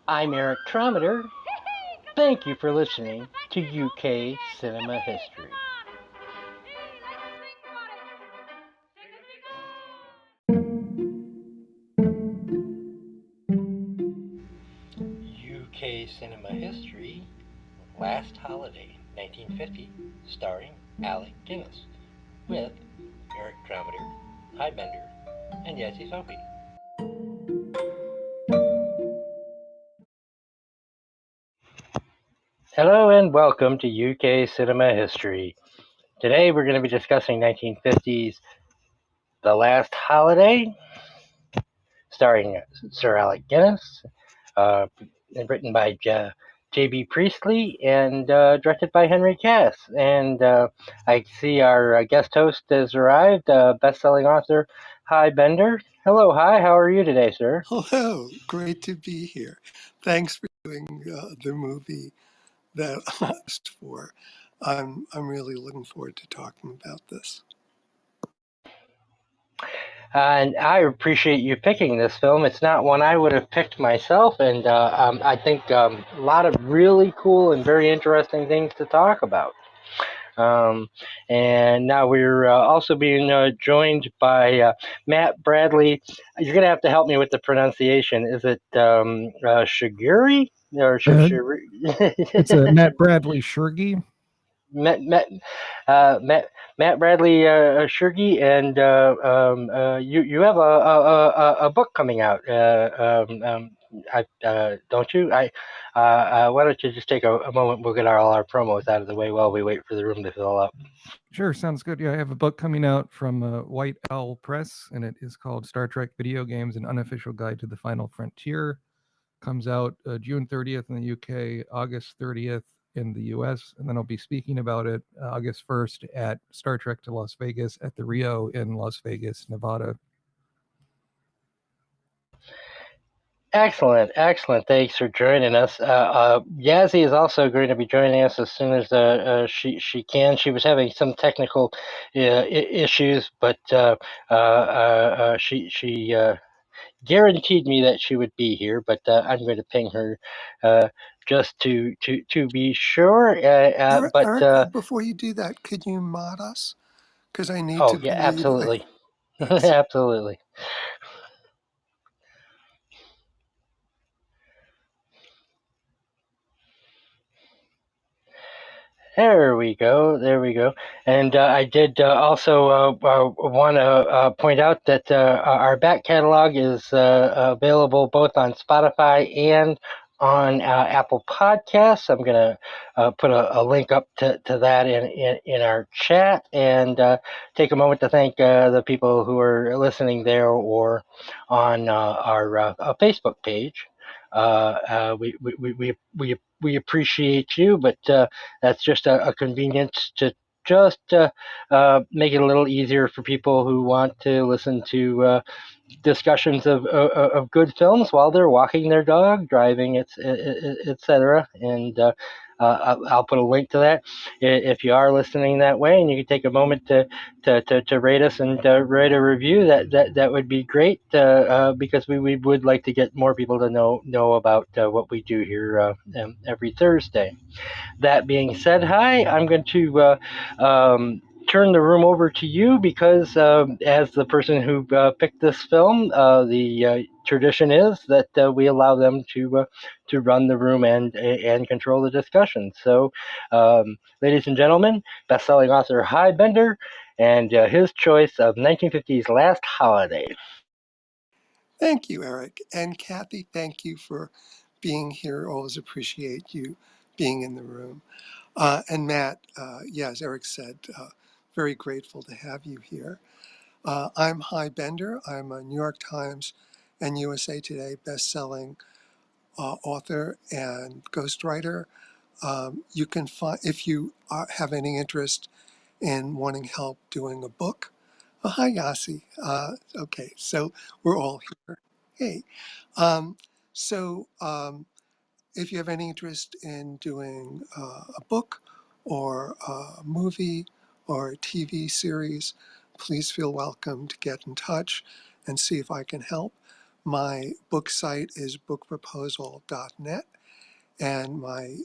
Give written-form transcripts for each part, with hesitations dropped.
I'm Eric Trometer. Thank you for listening to UK Cinema History. UK Cinema History, Last Holiday, 1950, starring Alec Guinness, with Eric Trometer, Hy Bender, and Yazzie Sophie. Hello and welcome to UK Cinema History. Today we're going to be discussing 1950's The Last Holiday, starring Sir Alec Guinness, written by J.B. Priestley, and directed by Henry Cass. And I see our guest host has arrived, best-selling author Hy Bender. Hello, Hy. How are you today, sir? Hello. Great to be here. Thanks for doing the movie that I asked for. I'm really looking forward to talking about this. And I appreciate you picking this film. It's not one I would have picked myself, and I think a lot of really cool and very interesting things to talk about. And now we're also being joined by Matt Bradley. You're going to have to help me with the pronunciation. Is it Shiguri? Or It's a Matt Bradley Shurgi. Matt Bradley Shurgi, and you have a book coming out, don't you? Why don't you just take a moment? We'll get all our promos out of the way while we wait for the room to fill up. Sure, sounds good. Yeah, I have a book coming out from White Owl Press, and it is called Star Trek Video Games: An Unofficial Guide to the Final Frontier. Comes out June 30th in the UK, August 30th in the US, and then I'll be speaking about it August 1st at Star Trek to Las Vegas at the Rio in Las Vegas, Nevada. Excellent. Thanks for joining us. Yazzie is also going to be joining us as soon as she can. She was having some technical issues, but she guaranteed me that she would be here. But I'm going to ping her just to be sure. Eric, before you do that, could you mod us? Because I need to. Yeah, absolutely. Absolutely. There we go. And I did also want to point out that our back catalog is available both on Spotify and on Apple Podcasts. I'm going to put a link up to that in our chat, and take a moment to thank the people who are listening there or on our Facebook page. We appreciate you, but that's just a convenience to just make it a little easier for people who want to listen to discussions of good films while they're walking their dog, driving, etc. And I'll put a link to that if you are listening that way, and you can take a moment to rate us and write a review. That would be great, because we would like to get more people to know about what we do here every Thursday. That being said, Hy, I'm going to turn the room over to you because as the person who picked this film, the tradition is that we allow them to run the room and control the discussion. So, ladies and gentlemen, best-selling author Hy Bender and his choice of 1950's Last Holiday. Thank you, Eric. And Kathy, thank you for being here. Always appreciate you being in the room. And Matt, as Eric said, very grateful to have you here. I'm Hy Bender. I'm a New York Times and USA Today best-selling author and ghostwriter. You can find, if you have any interest in wanting help doing a book. Hi, Yasi. Okay, so we're all here. Hey. If you have any interest in doing a book or a movie or a TV series, please feel welcome to get in touch and see if I can help. My book site is bookproposal.net, and my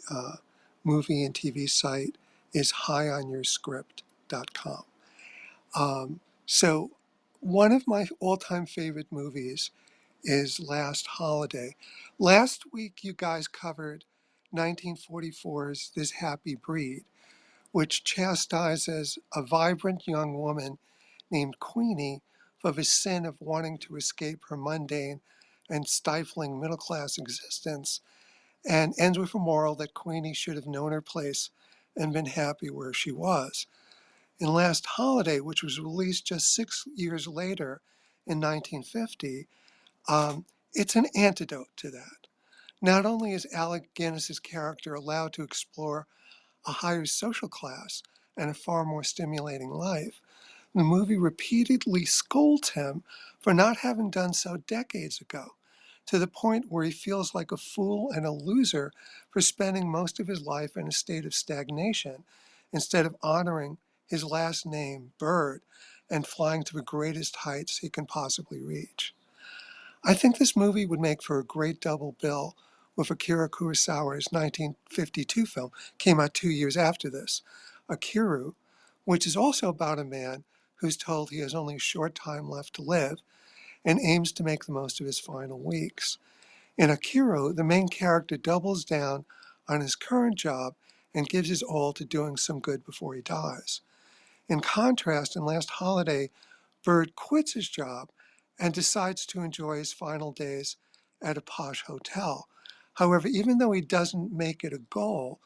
movie and TV site is highonyourscript.com. So one of my all-time favorite movies is Last Holiday. Last week, you guys covered 1944's This Happy Breed, which chastises a vibrant young woman named Queenie for the sin of wanting to escape her mundane and stifling middle class existence, and ends with a moral that Queenie should have known her place and been happy where she was. In Last Holiday, which was released just 6 years later in 1950, it's an antidote to that. Not only is Alec Guinness's character allowed to explore a higher social class and a far more stimulating life, the movie repeatedly scolds him for not having done so decades ago, to the point where he feels like a fool and a loser for spending most of his life in a state of stagnation instead of honoring his last name, Bird, and flying to the greatest heights he can possibly reach. I think this movie would make for a great double bill with Akira Kurosawa's 1952 film, came out 2 years after this, Akira, which is also about a man who's told he has only a short time left to live and aims to make the most of his final weeks. In Akira, the main character doubles down on his current job and gives his all to doing some good before he dies. In contrast, in Last Holiday, Bird quits his job and decides to enjoy his final days at a posh hotel. However, even though he doesn't make it a goal,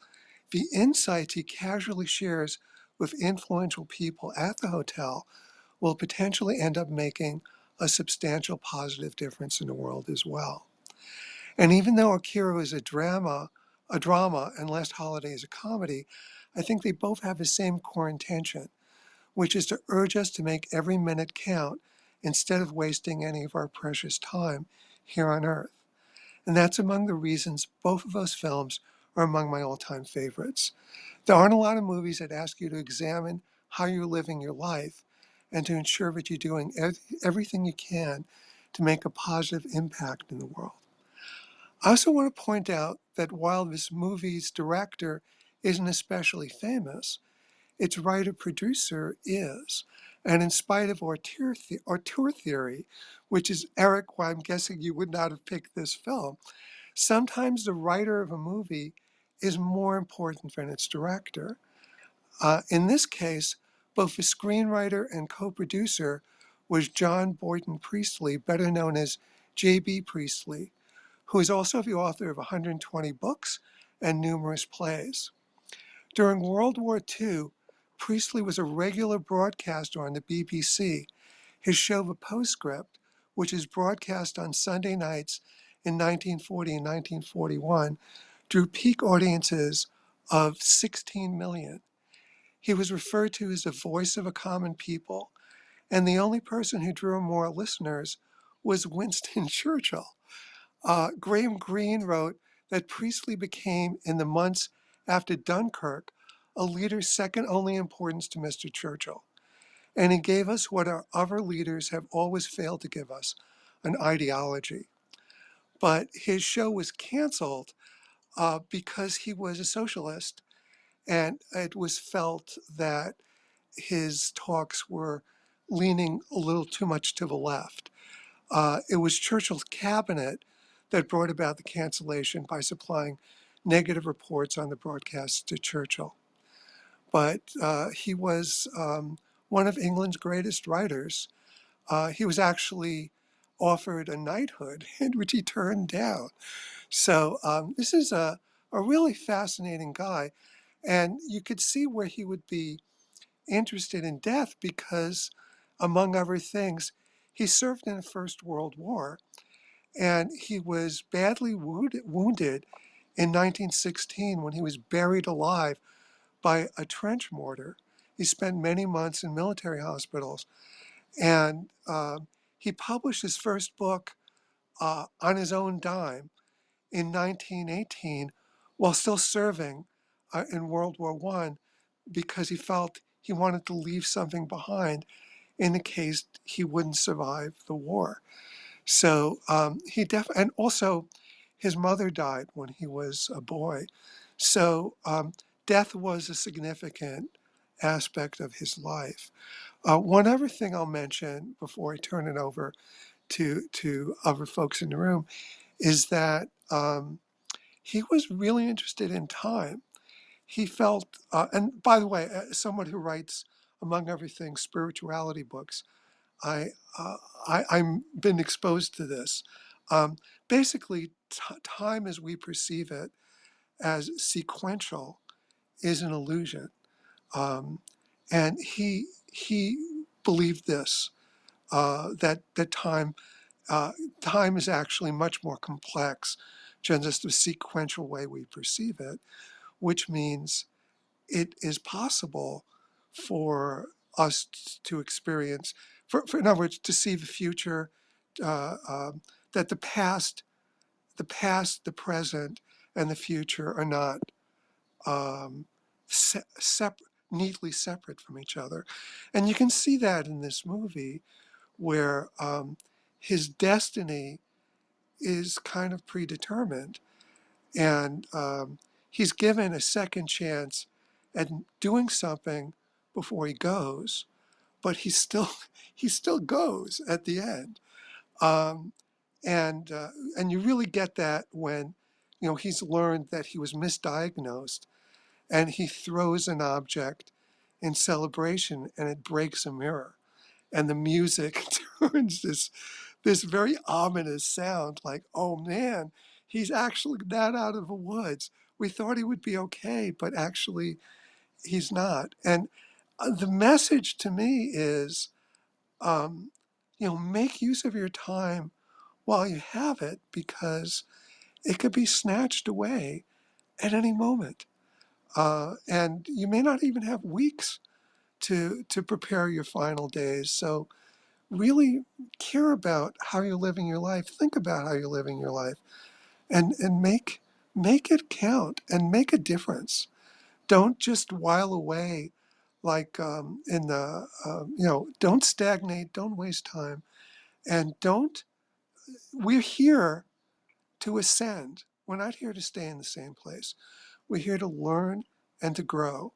the insights he casually shares with influential people at the hotel will potentially end up making a substantial positive difference in the world as well. And even though Akira is a drama, and Last Holiday is a comedy, I think they both have the same core intention, which is to urge us to make every minute count instead of wasting any of our precious time here on Earth. And that's among the reasons both of those films are among my all-time favorites. There aren't a lot of movies that ask you to examine how you're living your life and to ensure that you're doing everything you can to make a positive impact in the world. I also want to point out that while this movie's director isn't especially famous, its writer-producer is. And in spite of auteur theory, which is, Eric, why I'm guessing you would not have picked this film, sometimes the writer of a movie is more important than its director. In this case, both the screenwriter and co-producer was John Boyden Priestley, better known as J.B. Priestley, who is also the author of 120 books and numerous plays. During World War II, Priestley was a regular broadcaster on the BBC. His show, The Postscript, which is broadcast on Sunday nights in 1940 and 1941, drew peak audiences of 16 million. He was referred to as the voice of a common people, and the only person who drew more listeners was Winston Churchill. Graham Greene wrote that Priestley became, in the months after Dunkirk, a leader second only in importance to Mr. Churchill. And he gave us what our other leaders have always failed to give us, an ideology. But his show was canceled because he was a socialist, and it was felt that his talks were leaning a little too much to the left. It was Churchill's cabinet that brought about the cancellation by supplying negative reports on the broadcasts to Churchill. But he was one of England's greatest writers. He was actually offered a knighthood, which he turned down. So this is a really fascinating guy. And you could see where he would be interested in death because, among other things, he served in the First World War, and he was badly wounded in 1916 when he was buried alive by a trench mortar. He spent many months in military hospitals, and he published his first book on his own dime in 1918 while still serving in World War I because he felt he wanted to leave something behind in the case he wouldn't survive the war. So and also his mother died when he was a boy. So death was a significant aspect of his life. One other thing I'll mention before I turn it over to other folks in the room is that he was really interested in time. He felt, and by the way, as someone who writes, among other things, spirituality books, I, I'm been exposed to this. Um, Basically, time as we perceive it as sequential is an illusion, um, and he believed this that time is actually much more complex than just the sequential way we perceive it, which means it is possible for us to experience, in other words, to see the future, uh, um, that the present, and the future are not um, neatly separate from each other. And you can see that in this movie where his destiny is kind of predetermined, and he's given a second chance at doing something before he goes, but he still goes at the end. Um, and you really get that when he's learned that he was misdiagnosed, and he throws an object in celebration and it breaks a mirror, and the music turns this very ominous sound, like, oh man, he's actually not out of the woods. We thought he would be okay, but actually he's not. And the message to me is, um, make use of your time while you have it, because it could be snatched away at any moment. And you may not even have weeks to prepare your final days. So really care about how you're living your life. Think about how you're living your life, and make it count and make a difference. Don't just while away, like in the don't stagnate, don't waste time, and don't. We're here to ascend. We're not here to stay in the same place. We're here to learn and to grow.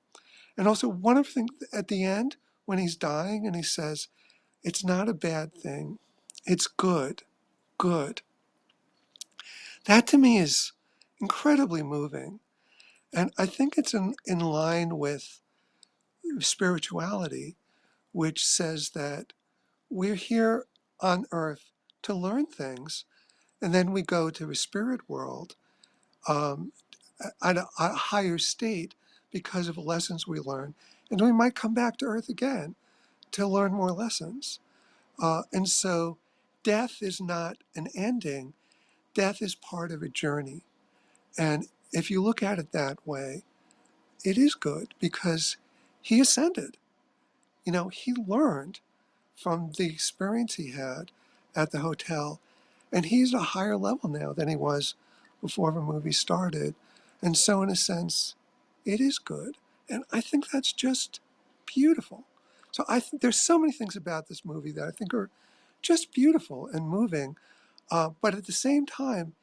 And also, one of the things at the end, when he's dying and he says, it's not a bad thing, it's good, good. That to me is incredibly moving. And I think it's in line with spirituality, which says that we're here on earth to learn things, and then we go to the spirit world um, at a higher state because of the lessons we learn. And we might come back to earth again to learn more lessons. And so death is not an ending, death is part of a journey. And if you look at it that way, it is good, because he ascended. He learned from the experience he had at the hotel, and he's at a higher level now than he was before the movie started. And so, in a sense, it is good. And I think that's just beautiful. So I think there's so many things about this movie that I think are just beautiful and moving. But at the same time,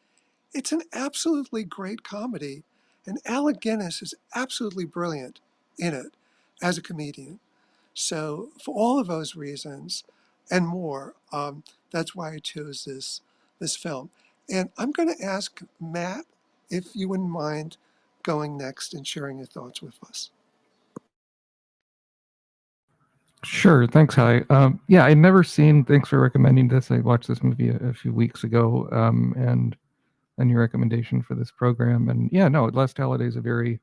it's an absolutely great comedy, and Alec Guinness is absolutely brilliant in it as a comedian. So, for all of those reasons and more, that's why I chose this film. And I'm going to ask Matt if you wouldn't mind going next and sharing your thoughts with us. Sure. Thanks, Hi. Yeah, I'd never seen. Thanks for recommending this. I watched this movie a few weeks ago, and your recommendation for this program. And yeah, no, Last Holiday is a very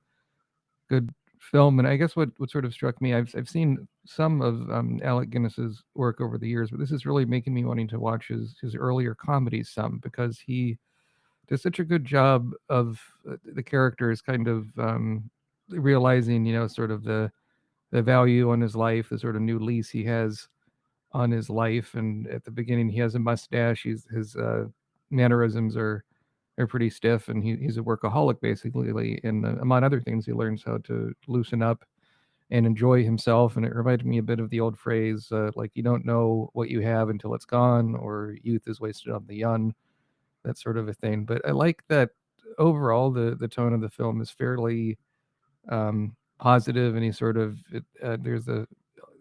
good film. And I guess what sort of struck me, I've seen some of Alec Guinness's work over the years, but this is really making me wanting to watch his earlier comedies some, because he does such a good job of the characters kind of realizing, sort of the value on his life, the sort of new lease he has on his life. And at the beginning, he has a mustache. His mannerisms are pretty stiff, and he's a workaholic basically. And among other things, he learns how to loosen up and enjoy himself. And it reminded me a bit of the old phrase, like, you don't know what you have until it's gone, or youth is wasted on the young, that sort of a thing. But I like that overall the tone of the film is fairly positive, and he sort of there's a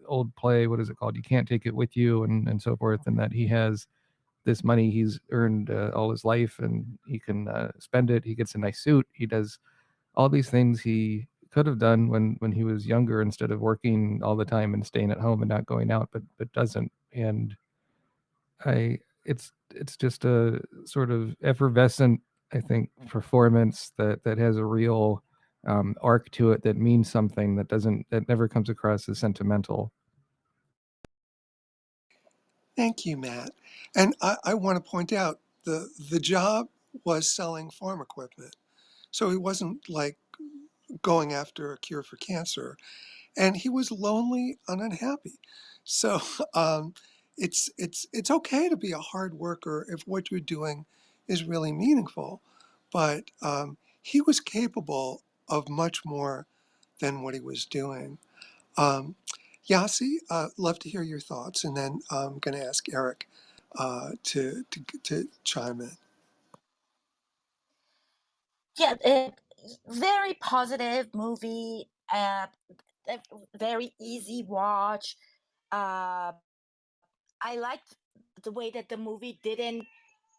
old play, what is it called? You can't take it with you, and so forth, and that he has this money he's earned all his life, and he can spend it. He gets a nice suit. He does all these things he could have done when he was younger, instead of working all the time and staying at home and not going out, but doesn't. And I it's just a sort of effervescent, I think, performance that has a real arc to it, that means something, that never comes across as sentimental. Thank you, Matt. And I want to point out the job was selling farm equipment. So he wasn't like going after a cure for cancer. And he was lonely and unhappy. So it's okay to be a hard worker if what you're doing is really meaningful. But he was capable of much more than what he was doing. Um, Yasi, love to hear your thoughts, and then I'm going to ask Eric to chime in. Yeah, very positive movie. A very easy watch. Uh, I liked the way that the movie didn't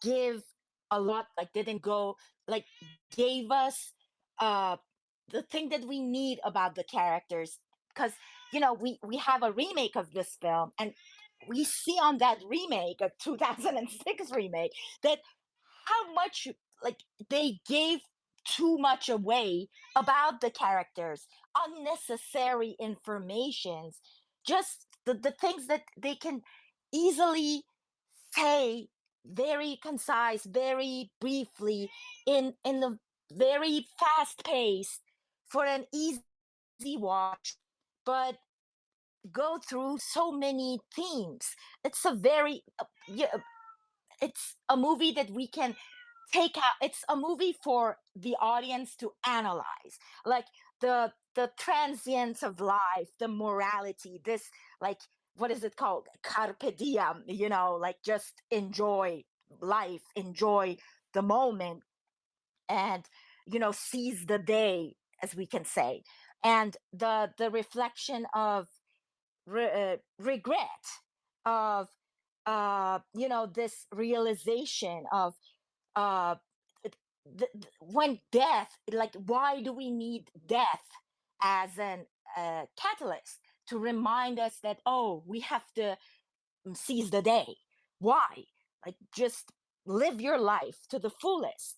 give a lot, like didn't go, like gave us uh the thing that we need about the characters. Because we have a remake of this film, and we see on that remake, a 2006 remake, that how much, like, they gave too much away about the characters, unnecessary informations, just the things that they can easily say very concise, very briefly, in the very fast pace, for an easy watch, but go through so many themes. It's a very yeah, it's a movie that we can take out. It's a movie for the audience to analyze, like the transience of life, the morality, this, like, what is it called, carpe diem, like, just enjoy life, enjoy the moment, and seize the day, as we can say. And the reflection of regret, of this realization of uh when death, like, why do we need death as an catalyst to remind us that, oh, we have to seize the day? Why? Like, just live your life to the fullest.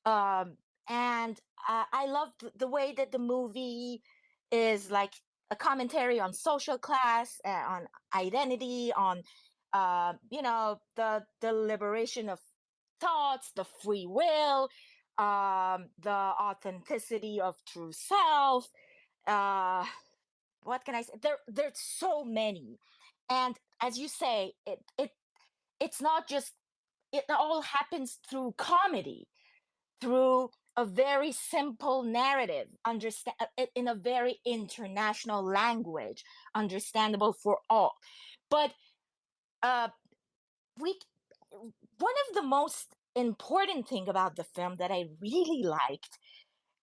um and I love the way that the movie is like a commentary on social class, on identity, on the liberation of thoughts, the free will, the authenticity of true self. uh what can I say? There's so many. And as you say, it's not just, it all happens through comedy, through a very simple narrative, understand in a very international language, understandable for all. But uh we one of the most important thing about the film that I really liked,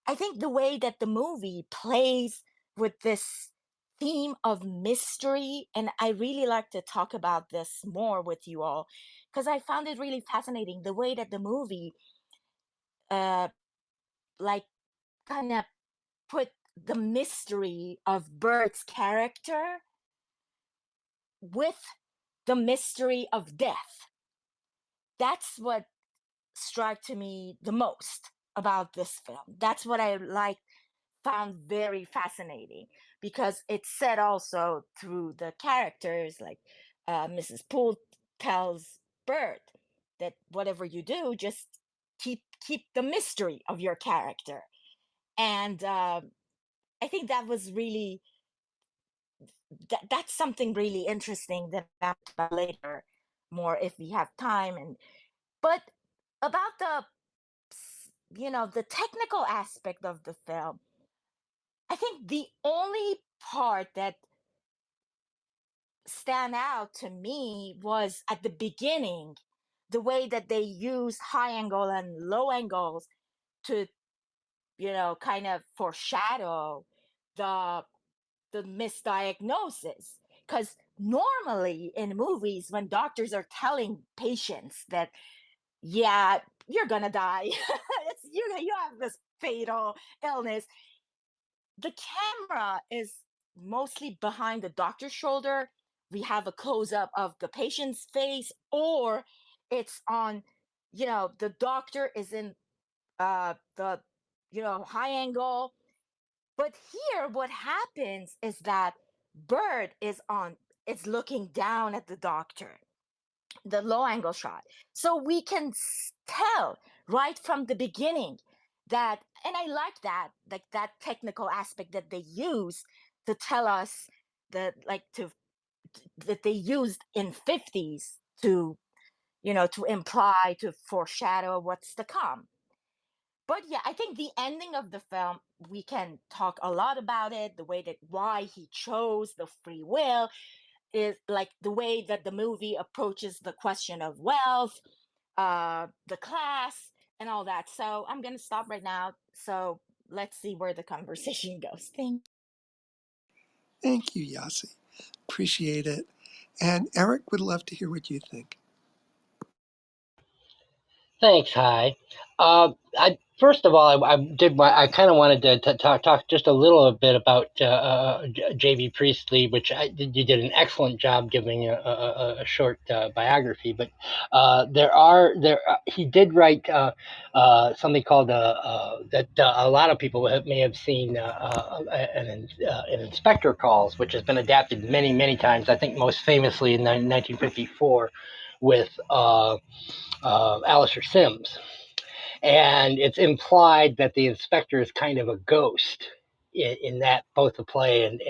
I think, the way that the movie plays with this theme of mystery. And I really like to talk about this more with you all, because I found it really fascinating the way that the movie uh like kind of put the mystery of Bert's character with the mystery of death. That's what struck to me the most about this film. That's what I found very fascinating, because it's said also through the characters, like Mrs. Poole tells Bert that whatever you do, just keep the mystery of your character. And I think that was really that's something really interesting that I'll talk about later more if we have time. And but about the technical aspect of the film, I think the only part that stand out to me was at the beginning, the way that they used high angle and low angles to, kind of foreshadow the misdiagnosis. Because normally in movies, when doctors are telling patients that, yeah, you're gonna die, you have this fatal illness, the camera is mostly behind the doctor's shoulder. We have a close up of the patient's face, or it's on, the doctor is in the high angle. But here, what happens is that Bird is looking down at the doctor, the low angle shot. So we can tell right from the beginning that, and I like that technical aspect that they use to tell us that, that they used in 50s to, to imply, to foreshadow what's to come. But yeah, I think the ending of the film, we can talk a lot about it, the way that why he chose the free will, is like the way that the movie approaches the question of wealth, the class, and all that. So I'm gonna stop right now. So let's see where the conversation goes. Thank you, Yasi. Appreciate it. And Eric would love to hear what you think. Thanks, Hi. I first of all, I kind of wanted to talk just a little bit about J.B. Priestley, which you did an excellent job giving a short biography. But he did write something called that a lot of people may have seen, an Inspector Calls, which has been adapted many times. I think most famously in 1954 with Alistair Sims. And it's implied that the inspector is kind of a ghost in that, both the play and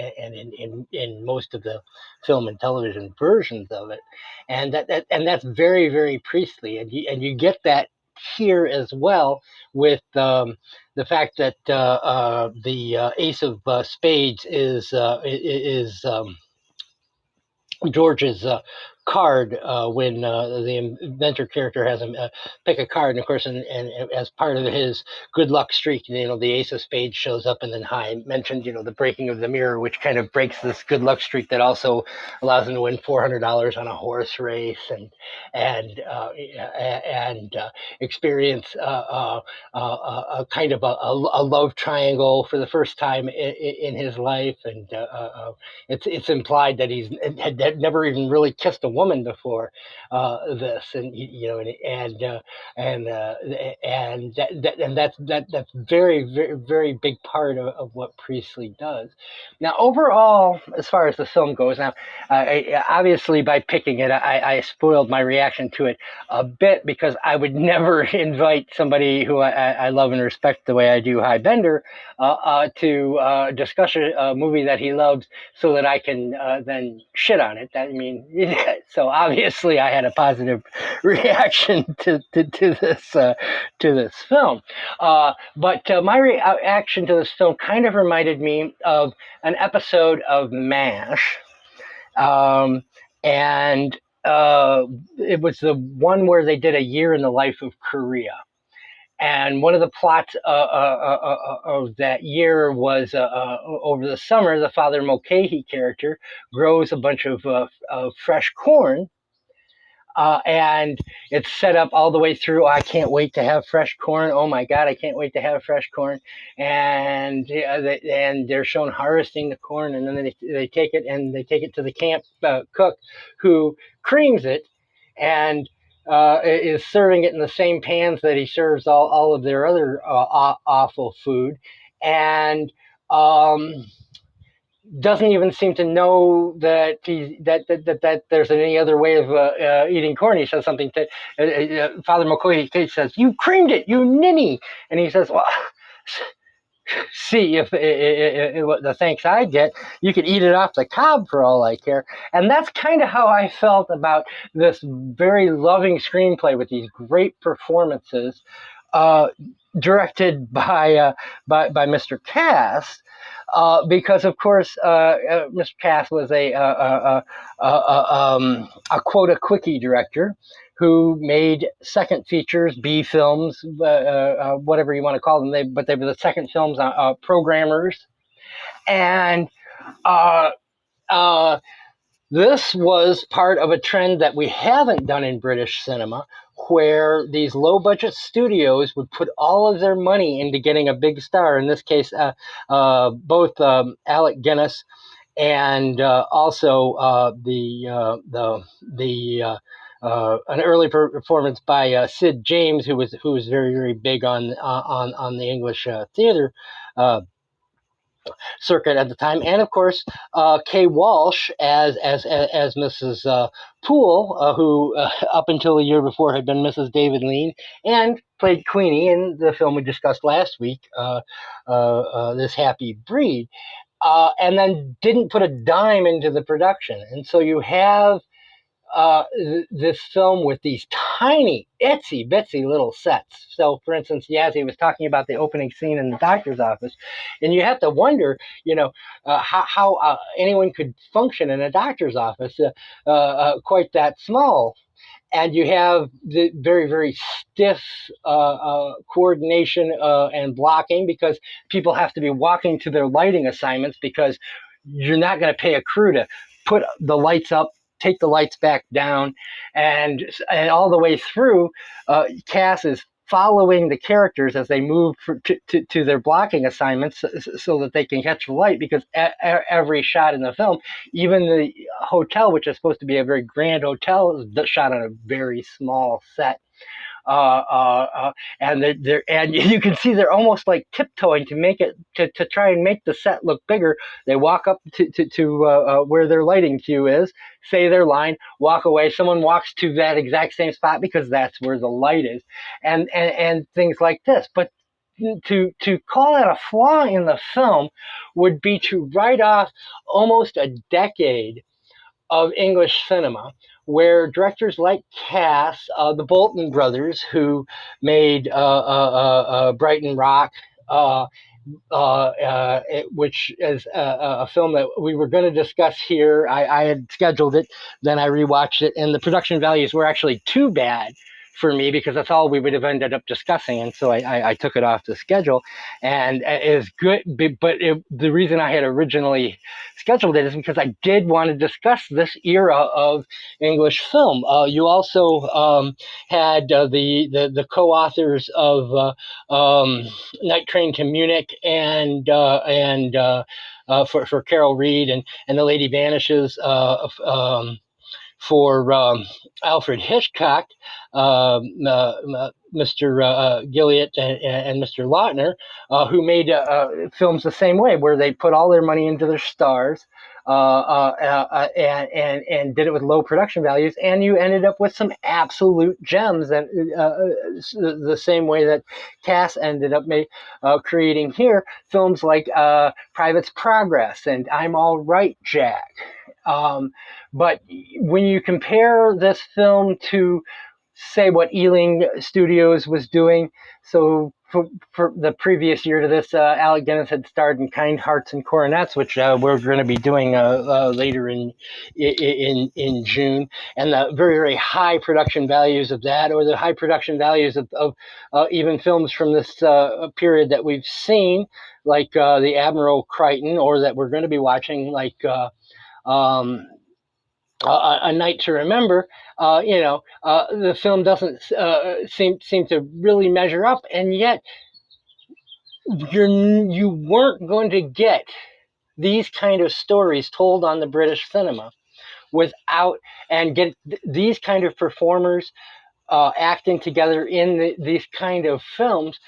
in most of the film and television versions of it, and that's very Priestley, and you get that here as well with the fact that the Ace of Spades is George's card when the inventor character has him pick a card, and of course, and as part of his good luck streak, the Ace of Spades shows up, and then High mentioned, the breaking of the mirror, which kind of breaks this good luck streak that also allows him to win $400 on a horse race, and experience a kind of a love triangle for the first time in his life, and it's implied that he's had never even really kissed a woman before this, and that's very big part of what Priestley does. Now, overall, as far as the film goes, now obviously by picking it, I spoiled my reaction to it a bit, because I would never invite somebody who I love and respect the way I do, High Bender, to discuss a movie that he loves so that I can then shit on it. So obviously I had a positive reaction to this film. But my reaction to this film kind of reminded me of an episode of MASH. And it was the one where they did a year in the life of Korea. And one of the plots of that year was over the summer, the Father Mulcahy character grows a bunch of fresh corn. And it's set up all the way through. I can't wait to have fresh corn. Oh my God, I can't wait to have fresh corn. And they're shown harvesting the corn, and then they take it to the camp cook, who creams it and is serving it in the same pans that he serves all of their other awful food, and doesn't even seem to know that there's any other way of eating corn. He says something to Father McCoy. He says, "You creamed it, you ninny," and he says, "Well, see if the thanks I get, you could eat it off the cob for all I care." And that's kind of how I felt about this very loving screenplay with these great performances. directed by Mr. Cass, because of course Mr. Cass was a quota quickie director who made second features, B films, whatever you want to call them. But they were the second films, programmers, and uh, uh, this was part of a trend that we haven't done in British cinema, where these low budget studios would put all of their money into getting a big star. In this case, both Alec Guinness and also an early performance by Sid James, who was very, very big on the English theater circuit at the time, and of course Kay Walsh as Mrs. Poole, who up until a year before had been Mrs. David Lean and played Queenie in the film we discussed last week, This Happy Breed, and then didn't put a dime into the production, and so you have this film with these tiny, itsy bitsy little sets. So, for instance, Yazzie was talking about the opening scene in the doctor's office, and you have to wonder, how anyone could function in a doctor's office quite that small. And you have the very, very stiff coordination and blocking, because people have to be walking to their lighting assignments, because you're not going to pay a crew to put the lights up, take the lights back down, and all the way through, Cass is following the characters as they move to their blocking assignments, so that they can catch the light, because every shot in the film, even the hotel, which is supposed to be a very grand hotel, is shot on a very small set. And and you can see they're almost like tiptoeing to make it to try and make the set look bigger. They walk up to where their lighting cue is, say their line, walk away. Someone walks to that exact same spot because that's where the light is, and things like this. But to call that a flaw in the film would be to write off almost a decade of English cinema, where directors like Cass, the Bolton brothers, who made Brighton Rock, which is a film that we were going to discuss here. I had scheduled it, then I rewatched it, and the production values were actually too bad for me, because that's all we would have ended up discussing, and so I took it off the schedule. And it is good, but the reason I had originally scheduled it is because I did want to discuss this era of English film. You also had the co-authors of Night Train to Munich for Carol Reed, and The Lady Vanishes for Alfred Hitchcock, Mr. Gilliot and Mr. Lautner, who made films the same way, where they put all their money into their stars, and did it with low production values, and you ended up with some absolute gems, that the same way that Cass ended up creating here films like Private's Progress and I'm All Right, Jack. But when you compare this film to, say, what Ealing Studios was doing, so for the previous year to this, Alec Guinness had starred in Kind Hearts and Coronets, which we're going to be doing later in June, and the very, very high production values of that, or the high production values of even films from this period that we've seen, like the Admiral Crichton, or that we're going to be watching, like A Night to Remember. The film doesn't seem to really measure up, and yet you weren't going to get these kind of stories told on the British cinema without, and get these kind of performers acting together in these kind of films,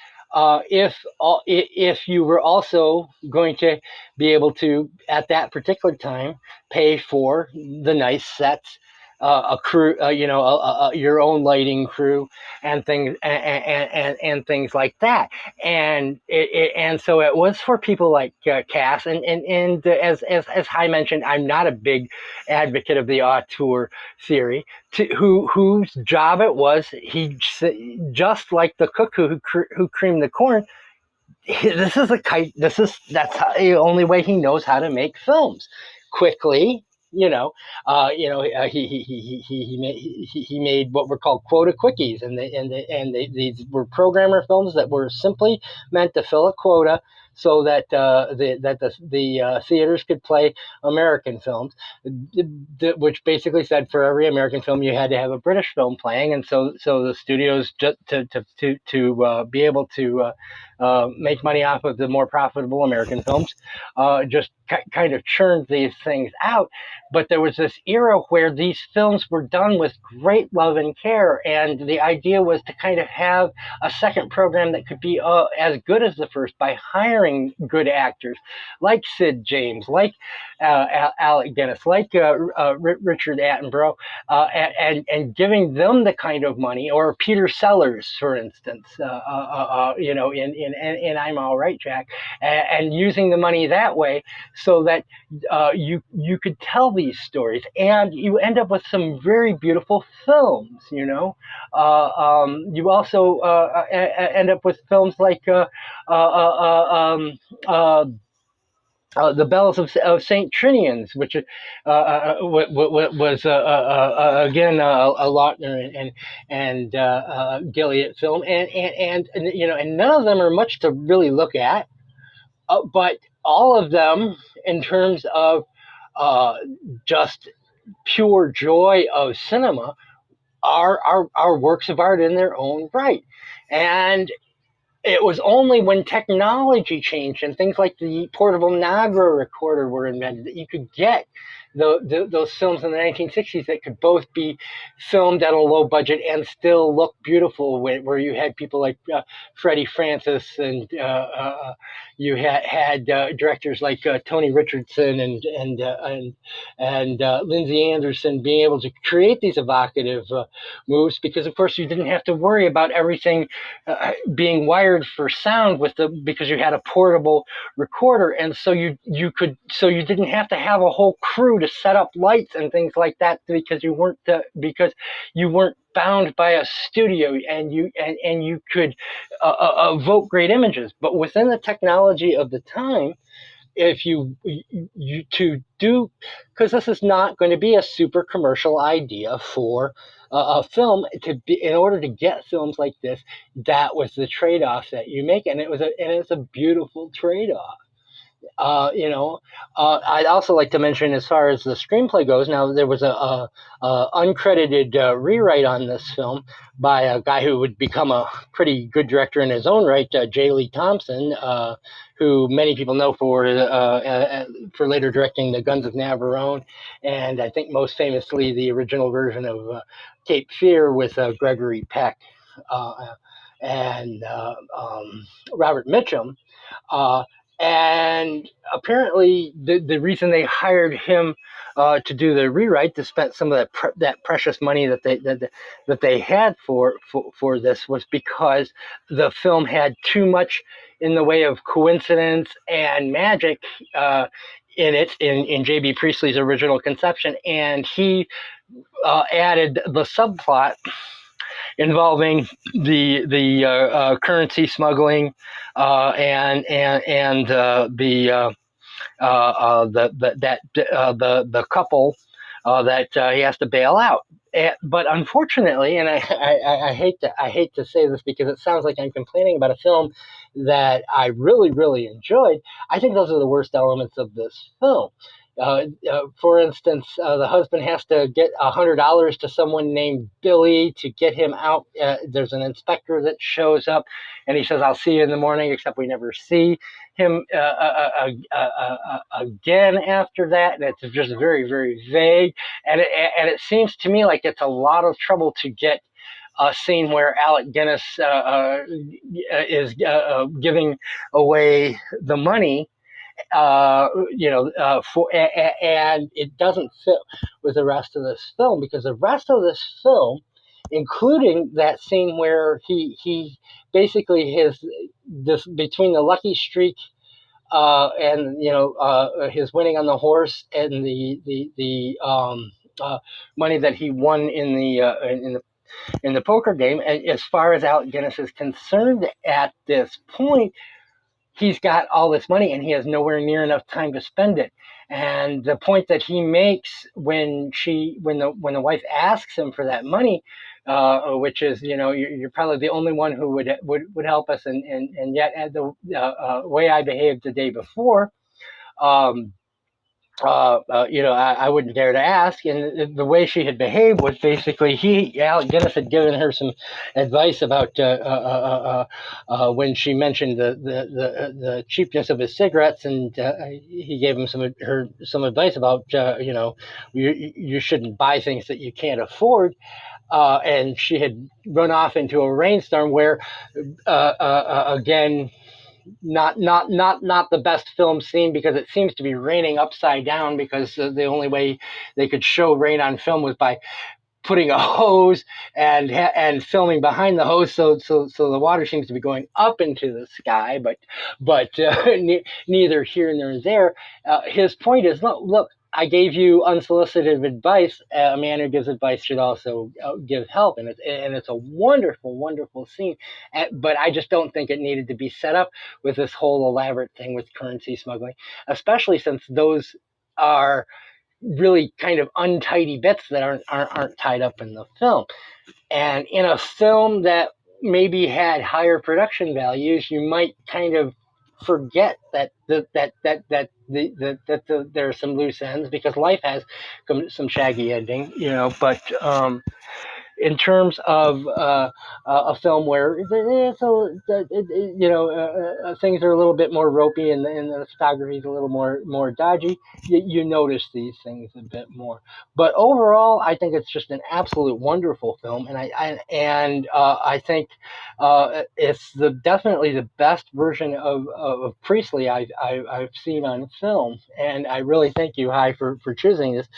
if you were also going to be able to, at that particular time, pay for the nice sets, a crew, your own lighting crew and things and things like that. And so it was for people like Cass and as Hai mentioned, I'm not a big advocate of the auteur theory. Whose job it was, he just like the cook who creamed the corn. This is a kite. That's the only way he knows how to make films quickly. He made what were called quota quickies, these were programmer films that were simply meant to fill a quota so that the theaters could play American films, which basically said for every American film you had to have a British film playing, and so the studios just to be able to make money off of the more profitable American films, just kind of churned these things out. But there was this era where these films were done with great love and care, and the idea was to kind of have a second program that could be as good as the first by hiring good actors like Sid James, like Alec Guinness, like Richard Attenborough, and giving them the kind of money, or Peter Sellers, for instance, in I'm All Right, Jack, and using the money that way so that you could tell these stories, and you end up with some very beautiful films. You also end up with films like the Bells of St. Trinian's, which was again a Lautner and Gilliat film, and none of them are much to really look at, but all of them, in terms of just pure joy of cinema, are works of art in their own right. And it was only when technology changed and things like the portable Nagra recorder were invented that you could get those films in the 1960s that could both be filmed at a low budget and still look beautiful, where you had people like Freddie Francis, and you had directors like Tony Richardson and Lindsay Anderson being able to create these evocative moves, because of course you didn't have to worry about everything being wired for sound because you had a portable recorder, and so you didn't have to have a whole crew to set up lights and things like that, because you weren't bound by a studio, and you could evoke great images. But within the technology of the time, if you to do, because this is not going to be a super commercial idea for a film, in order to get films like this, that was the trade-off that you make, and it's a beautiful trade-off. I'd also like to mention, as far as the screenplay goes, now there was a uncredited rewrite on this film by a guy who would become a pretty good director in his own right, J. Lee Thompson, who many people know for later directing The Guns of Navarone, and I think most famously the original version of Cape Fear with Gregory Peck and Robert Mitchum. And apparently, the reason they hired him to do the rewrite, to spend some of that precious money that they had for this, was because the film had too much in the way of coincidence and magic in it, in J.B. Priestley's original conception, and he added the subplot involving the currency smuggling and the couple that he has to bail out. But unfortunately, and I hate to say this because it sounds like I'm complaining about a film that I really, really enjoyed, I think those are the worst elements of this film. For instance, the husband has to get $100 to someone named Billy to get him out. There's an inspector that shows up, and he says, "I'll see you in the morning," except we never see him again after that, and it's just very, very vague. And it seems to me like it's a lot of trouble to get a scene where Alec Guinness is giving away the money, and it doesn't fit with the rest of this film, because the rest of this film, including that scene where he basically this between the lucky streak and his winning on the horse and the money that he won in the poker game. And as far as Alec Guinness is concerned, at this point, he's got all this money and he has nowhere near enough time to spend it. And the point that he makes when the wife asks him for that money, which is, you're probably the only one who would help us, and yet the way I behaved the day before, I wouldn't dare to ask. And the way she had behaved was basically Alec Guinness had given her some advice about when she mentioned the cheapness of his cigarettes, and he gave him some advice about you shouldn't buy things that you can't afford. And she had run off into a rainstorm where, again, not the best film scene, because it seems to be raining upside down, because the only way they could show rain on film was by putting a hose and filming behind the hose, so the water seems to be going up into the sky, but neither here nor there. His point is, look, I gave you unsolicited advice. A man who gives advice should also give help, and it's a wonderful, wonderful scene. But I just don't think it needed to be set up with this whole elaborate thing with currency smuggling, especially since those are really kind of untidy bits that aren't tied up in the film. And in a film that maybe had higher production values, you might kind of forget that there are some loose ends, because life has some shaggy ending, But in terms of a film where things are a little bit more ropey, and the photography is a little more dodgy, you notice these things a bit more. But overall, I think it's just an absolute wonderful film, and I think it's definitely the best version of Priestley I've seen on film, and I really thank you, Hi, for choosing this,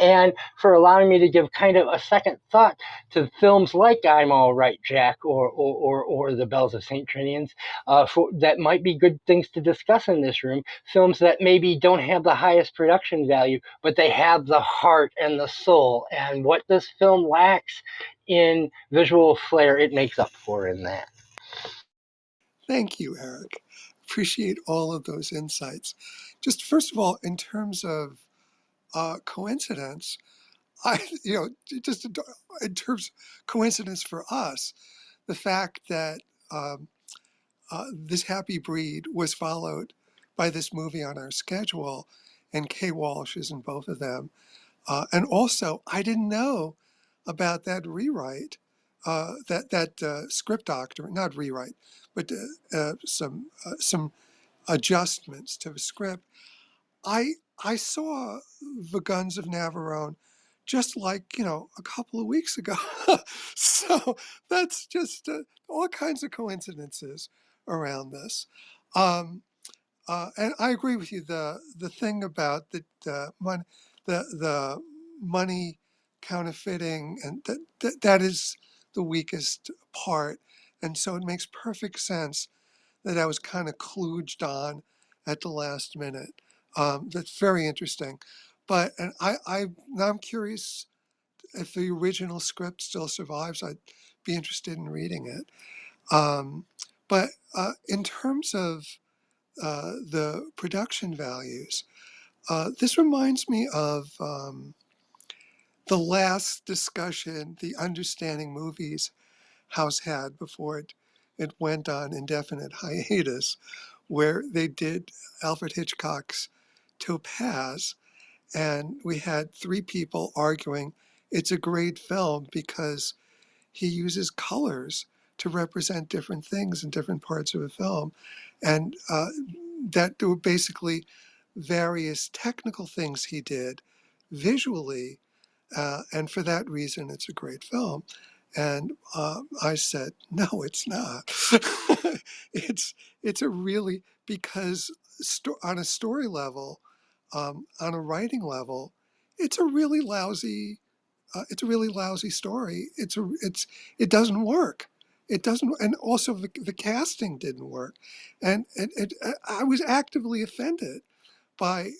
and for allowing me to give kind of a second thought to films like I'm All Right, Jack, or The Bells of St. Trinian's, that might be good things to discuss in this room. Films that maybe don't have the highest production value, but they have the heart and the soul. And what this film lacks in visual flair, it makes up for in that. Thank you, Eric. Appreciate all of those insights. Just first of all, in terms of coincidence, just in terms of coincidence for us, the fact that This Happy Breed was followed by this movie on our schedule, and Kay Walsh is in both of them. And also, I didn't know about that rewrite, that script doctor, not rewrite, but some adjustments to the script. I saw The Guns of Navarone just like, a couple of weeks ago. So that's just all kinds of coincidences around this. Um, and I agree with you. The thing about the money counterfeiting, and that is the weakest part. And so it makes perfect sense that I was kind of kludged on at the last minute. That's very interesting. But and now I'm curious if the original script still survives. I'd be interested in reading it. But in terms of the production values, this reminds me of the last discussion the Understanding Movies House had before it went on indefinite hiatus, where they did Alfred Hitchcock's Topaz, and we had three people arguing it's a great film because he uses colors to represent different things in different parts of a film, and that there were basically various technical things he did visually, and for that reason, it's a great film. And I said, no, it's not. it's a really, because on a story level, on a writing level, it's a really lousy. It's a really lousy story. It doesn't work. It doesn't, and also the casting didn't work, and I was actively offended by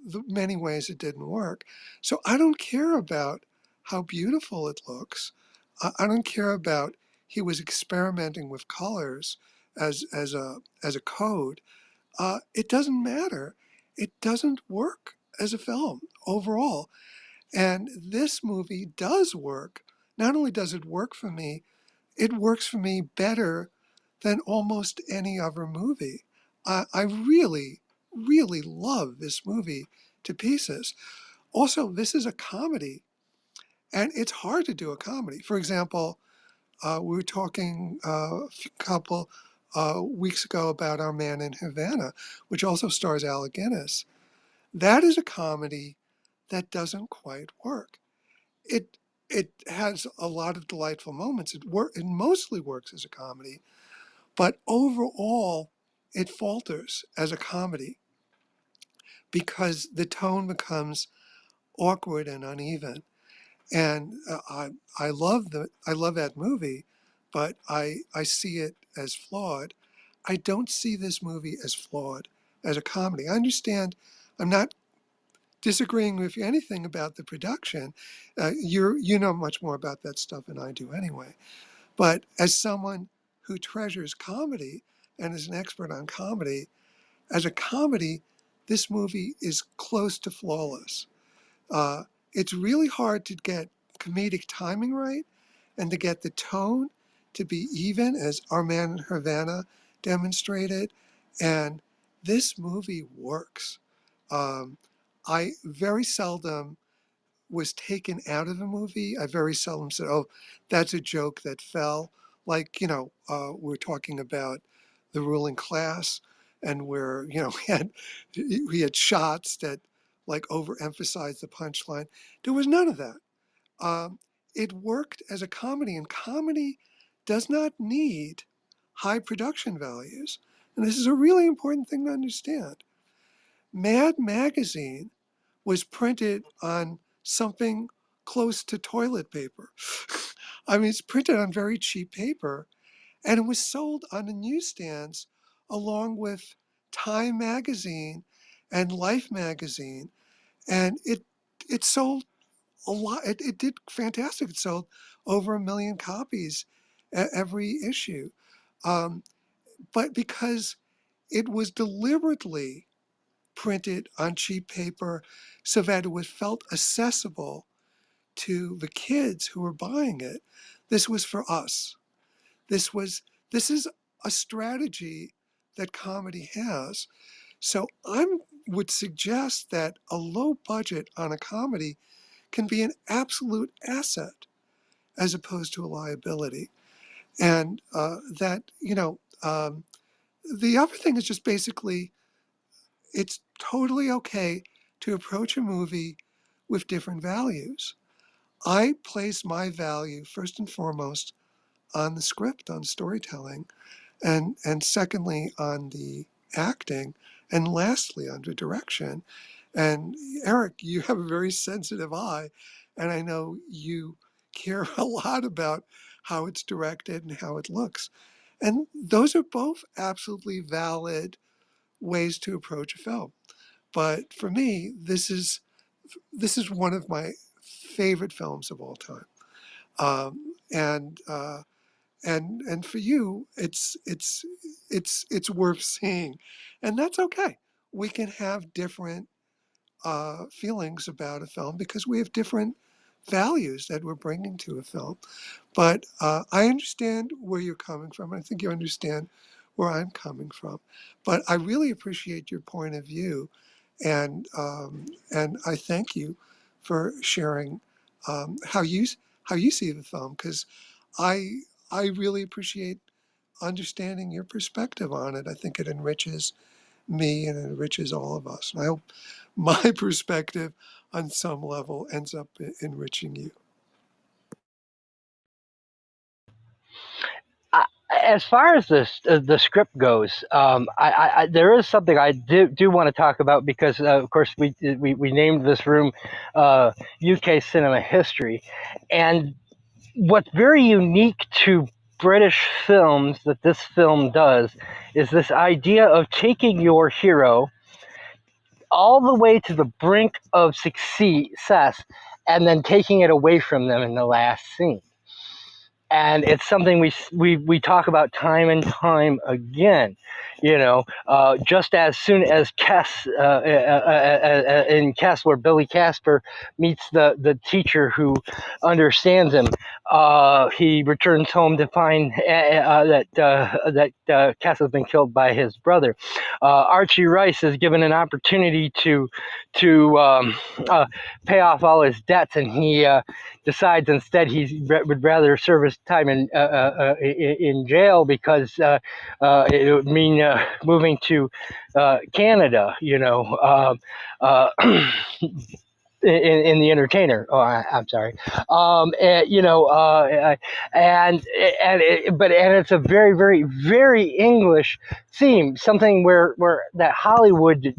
the many ways it didn't work. So I don't care about how beautiful it looks. I don't care about he was experimenting with colors as a code. It doesn't matter. It doesn't work as a film overall. And this movie does work. Not only does it work for me, it works for me better than almost any other movie. I really, really love this movie to pieces. Also, this is a comedy, and it's hard to do a comedy. For example, we were talking a couple weeks ago about Our Man in Havana, which also stars Alec Guinness. That is a comedy that doesn't quite work. It it has a lot of delightful moments. It mostly works as a comedy, but overall, it falters as a comedy because the tone becomes awkward and uneven. And I love that movie, but I see it as flawed. I don't see this movie as flawed as a comedy. I understand. I'm not disagreeing with you anything about the production. You know much more about that stuff than I do anyway. But as someone who treasures comedy and is an expert on comedy, as a comedy, this movie is close to flawless. Uh, it's really hard to get comedic timing right and to get the tone to be even, as Our Man in Havana demonstrated. And this movie works. Um, I very seldom was taken out of a movie. I very seldom said, "Oh, that's a joke that fell." Like, we're talking about The Ruling Class, and where we had shots that like overemphasized the punchline. There was none of that. Um, it worked as a comedy, and comedy does not need high production values. And this is a really important thing to understand. Mad Magazine was printed on something close to toilet paper. I mean, it's printed on very cheap paper, and it was sold on the newsstands along with Time magazine and Life magazine, and it sold a lot. It did fantastic. It sold over 1 million copies every issue, um, but because it was deliberately printed on cheap paper so that it was felt accessible to the kids who were buying it. This was for us. This is a strategy that comedy has. So I would suggest that a low budget on a comedy can be an absolute asset as opposed to a liability. And the other thing is just basically it's totally okay to approach a movie with different values. I place my value first and foremost on the script, on storytelling, and secondly on the acting, and lastly on the direction. And Eric, you have a very sensitive eye, and I know you care a lot about how it's directed and how it looks. And those are both absolutely valid ways to approach a film. But for me, this is one of my favorite films of all time. And for you, it's worth seeing, and that's okay. We can have different feelings about a film because we have different values that we're bringing to a film. But I understand where you're coming from. I think you understand where I'm coming from. But I really appreciate your point of view, and I thank you for sharing how you see the film, because I I really appreciate understanding your perspective on it. I think it enriches me and it enriches all of us. And I hope my perspective on some level ends up enriching you. as far as the script goes, there is something I do want to talk about because, of course, we named this room UK cinema history, and what's very unique to British films that this film does is this idea of taking your hero all the way to the brink of success and then taking it away from them in the last scene. And it's something we talk about time and time again. Just as soon as in Kess, where Billy Casper meets the teacher who understands him, he returns home to find that Kess has been killed by his brother. Archie Rice is given an opportunity to pay off all his debts, and he decides instead he would rather serve his time in jail because it would mean moving to Canada, in the Entertainer. Oh, I'm sorry. And it's a very, very, very English theme. Something where that Hollywood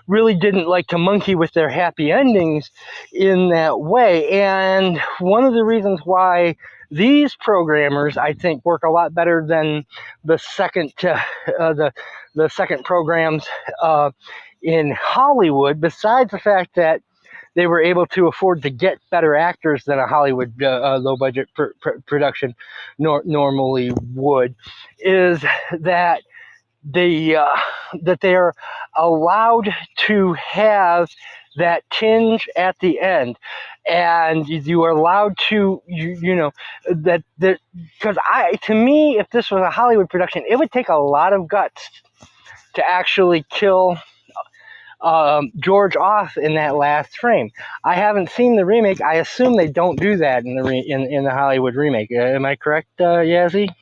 really didn't like to monkey with their happy endings in that way. And one of the reasons why these programmers, I think, work a lot better than the second the second programs in Hollywood, besides the fact that they were able to afford to get better actors than a Hollywood low-budget production normally would, is that that they are allowed to have that tinge at the end, and you are allowed to that because to me, if this was a Hollywood production, it would take a lot of guts to actually kill George off in that last frame. I haven't seen the remake. I assume they don't do that in the Hollywood remake. Am I correct, Yazzie?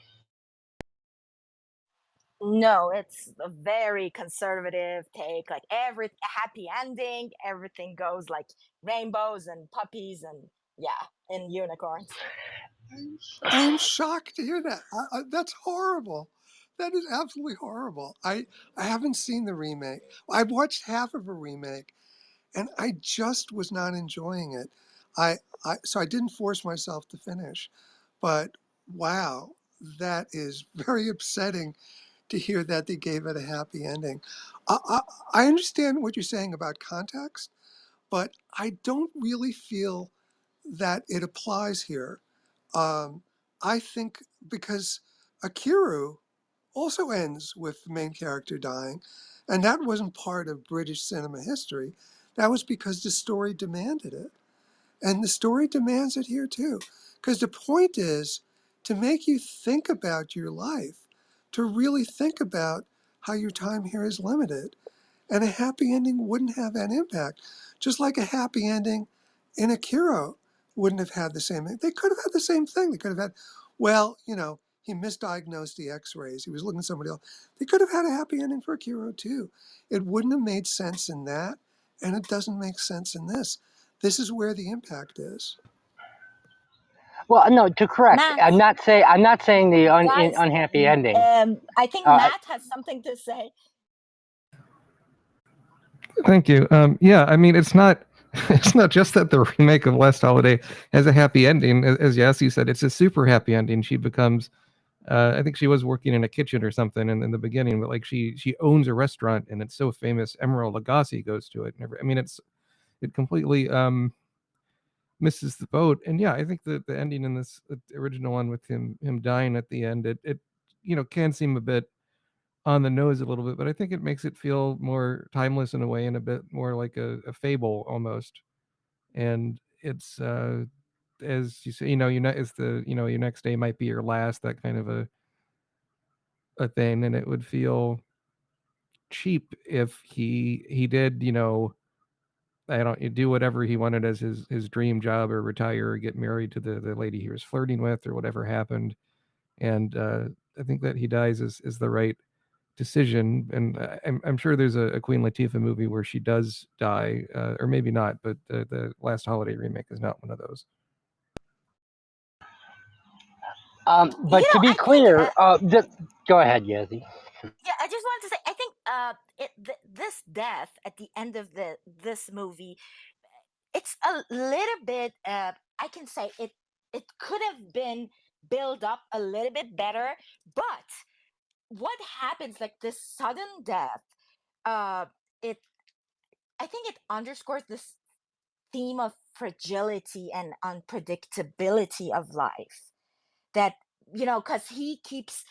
No, it's a very conservative take. Like every happy ending, everything goes like rainbows and puppies and and unicorns. I am shocked to hear that. That's horrible. That is absolutely horrible. I haven't seen the remake. I've watched half of a remake, and I just was not enjoying it. So I didn't force myself to finish. But wow, that is very upsetting to hear that they gave it a happy ending. I understand what you're saying about context, but I don't really feel that it applies here. I think because Akiru also ends with the main character dying, and that wasn't part of British cinema history. That was because the story demanded it. And the story demands it here too. Because the point is to make you think about your life, to really think about how your time here is limited. And a happy ending wouldn't have that impact. Just like a happy ending in Akira wouldn't have had the same thing. They could have had the same thing. They could have had, well, he misdiagnosed the x-rays. He was looking at somebody else. They could have had a happy ending for Akira too. It wouldn't have made sense in that, and it doesn't make sense in this. This is where the impact is. Well, no, to correct. Matt, I'm not saying the guys, unhappy ending. I think Uh, Matt has something to say. Thank you. Yeah, I mean, it's not just that the remake of Last Holiday has a happy ending. As Yassi said, it's a super happy ending. She becomes, I think she was working in a kitchen or something in the beginning, but like she owns a restaurant and it's so famous. Emerald Lagasse goes to it. I mean, it completely misses the boat. And yeah, I think the ending in this original one with him dying at the end, it can seem a bit on the nose a little bit, but I think it makes it feel more timeless in a way and a bit more like a fable almost. And it's as you say, it's the your next day might be your last, that kind of a thing, and it would feel cheap if he did I don't do whatever he wanted as his dream job, or retire, or get married to the lady he was flirting with, or whatever happened. And I think that he dies is the right decision. And I'm sure there's a Queen Latifah movie where she does die, or maybe not, but the Last Holiday remake is not one of those. But to be I think clear, go ahead, Yazzie. yeah, I just wanted to say, I think this death at the end of this movie, it's a little bit. I can say it could have been built up a little bit better, but what happens, like this sudden death, uh, it I think it underscores this theme of fragility and unpredictability of life, that because he keeps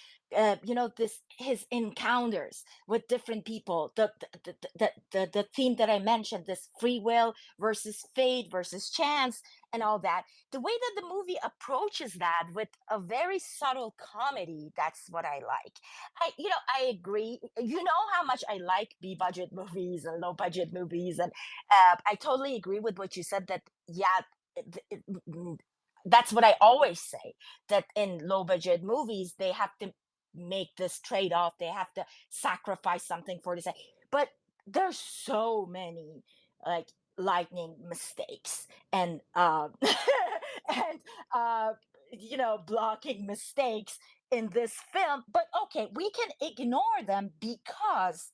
this his encounters with different people, the theme that I mentioned, this free will versus fate versus chance and all that, the way that the movie approaches that with a very subtle comedy, that's what I like. I agree, how much I like b budget movies and low budget movies, and I totally agree with what you said, that yeah, that's what I always say, that in low budget movies they have to make this trade off, they have to sacrifice something for this, but there's so many like lightning mistakes and and uh blocking mistakes in this film, but okay, we can ignore them because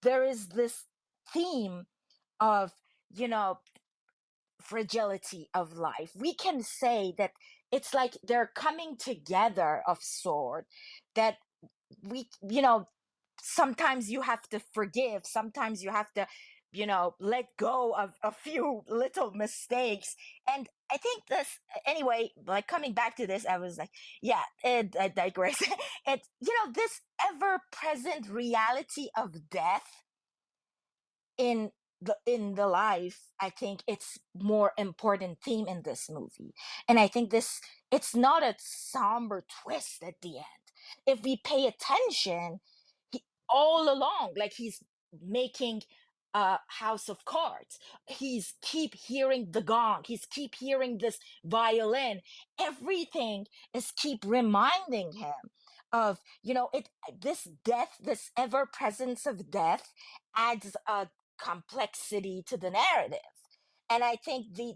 there is this theme of you know fragility of life. We can say that it's like they're coming together of sort, that sometimes you have to forgive, sometimes you have to let go of a few little mistakes. And I think this, anyway, like coming back to this, I was like, yeah, I digress. It this ever present reality of death in the life, I think it's more important theme in this movie. And I think this, it's not a somber twist at the end. If we pay attention, all along, like he's making a house of cards, he's keep hearing the gong, he's keep hearing this violin, everything is keep reminding him of it, this death, this ever presence of death adds a complexity to the narrative. And I think the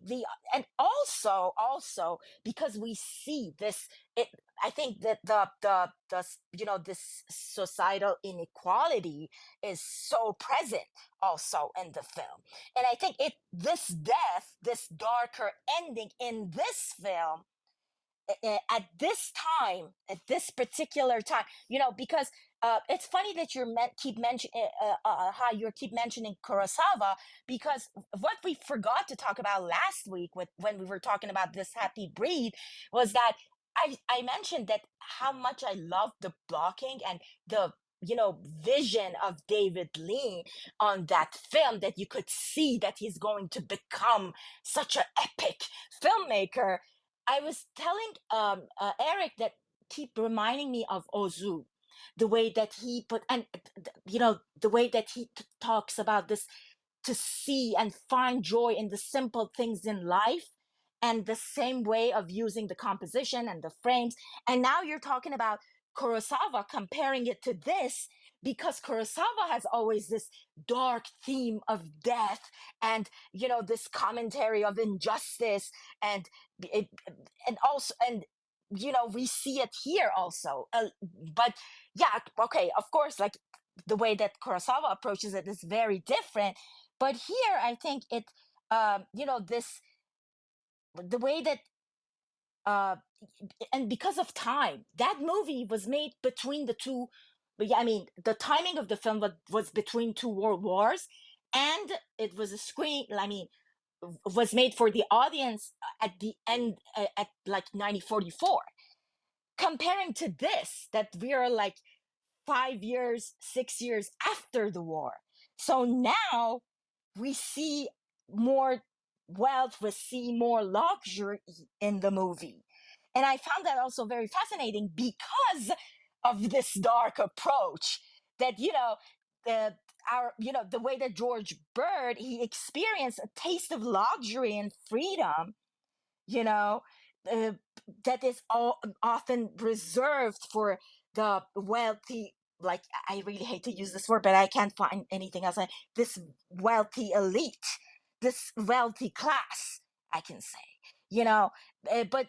and also because we see this, it I think that this societal inequality is so present also in the film. And I think this death, this darker ending in this film, at this time, at this particular time, because it's funny that keep mentioning how you keep mentioning Kurosawa, because what we forgot to talk about last week when we were talking about This Happy Breed was that I mentioned that how much I love the blocking and the vision of David Lean on that film, that you could see that he's going to become such an epic filmmaker. I was telling Eric that keep reminding me of Ozu, the way that he put, and the way that he talks about this, to see and find joy in the simple things in life, and the same way of using the composition and the frames. And now you're talking about Kurosawa, comparing it to this, because Kurosawa has always this dark theme of death, and this commentary of injustice, and it, and also, and we see it here also, but yeah, okay, of course, like the way that Kurosawa approaches it is very different, but here I think it this, the way that uh and because of time, that movie was made between the two, but yeah, I mean, the timing of the film was between two world wars, and it was a screen, I mean, was made for the audience at the end, at like 1944, comparing to this, that we are like 5 years, 6 years after the war. So now we see more wealth, we see more luxury in the movie. And I found that also very fascinating because of this dark approach, that, the the way that George Bird, he experienced a taste of luxury and freedom, you know, uh, that is often reserved for the wealthy. Like, I really hate to use this word, but I can't find anything else. This wealthy elite, this wealthy class, I can say, but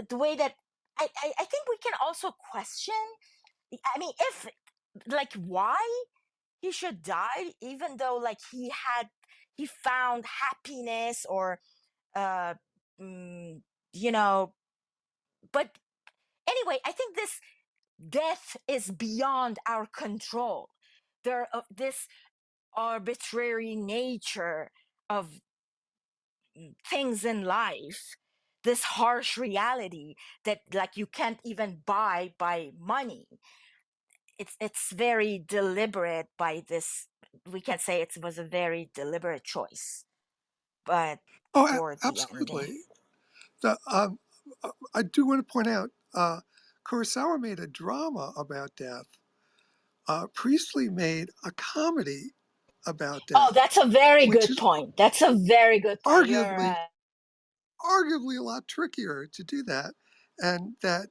the way that I think we can also question. I mean, if like why he should die, even though like he found happiness or uh, mm, you know. But anyway, I think this death is beyond our control. This arbitrary nature of things in life, this harsh reality that like you can't even buy by money. It's very deliberate by this. We can say it was a very deliberate choice, but for the ending. Absolutely. The, I do want to point out, Kurosawa made a drama about death. Priestley made a comedy about Oh, death, that's a very which good is point. That's a very good point. You're arguably right. arguably a lot trickier to do that, and that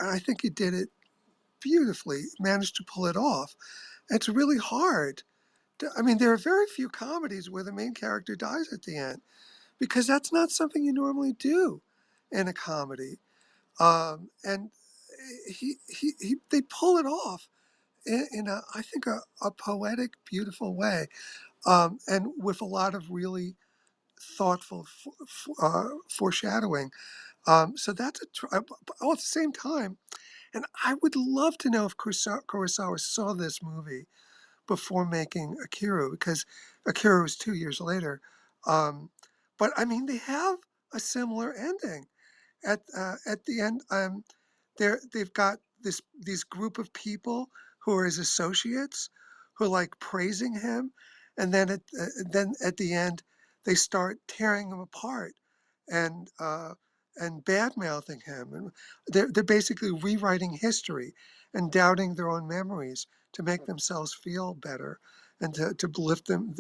I think he did it beautifully, managed to pull it off. It's really hard. I mean, there are very few comedies where the main character dies at the end because that's not something you normally do in a comedy. And they pull it off in a, I think, a poetic, beautiful way, and with a lot of really thoughtful foreshadowing. So that's at the same time, and I would love to know if Kurosawa saw this movie before making Akira, because Akira was 2 years later. Um, but I mean, they have a similar ending at the end. They've got these group of people who are his associates who are like praising him, and then at the end they start tearing him apart and bad mouthing him, and they're basically rewriting history and doubting their own memories to make themselves feel better and to lift them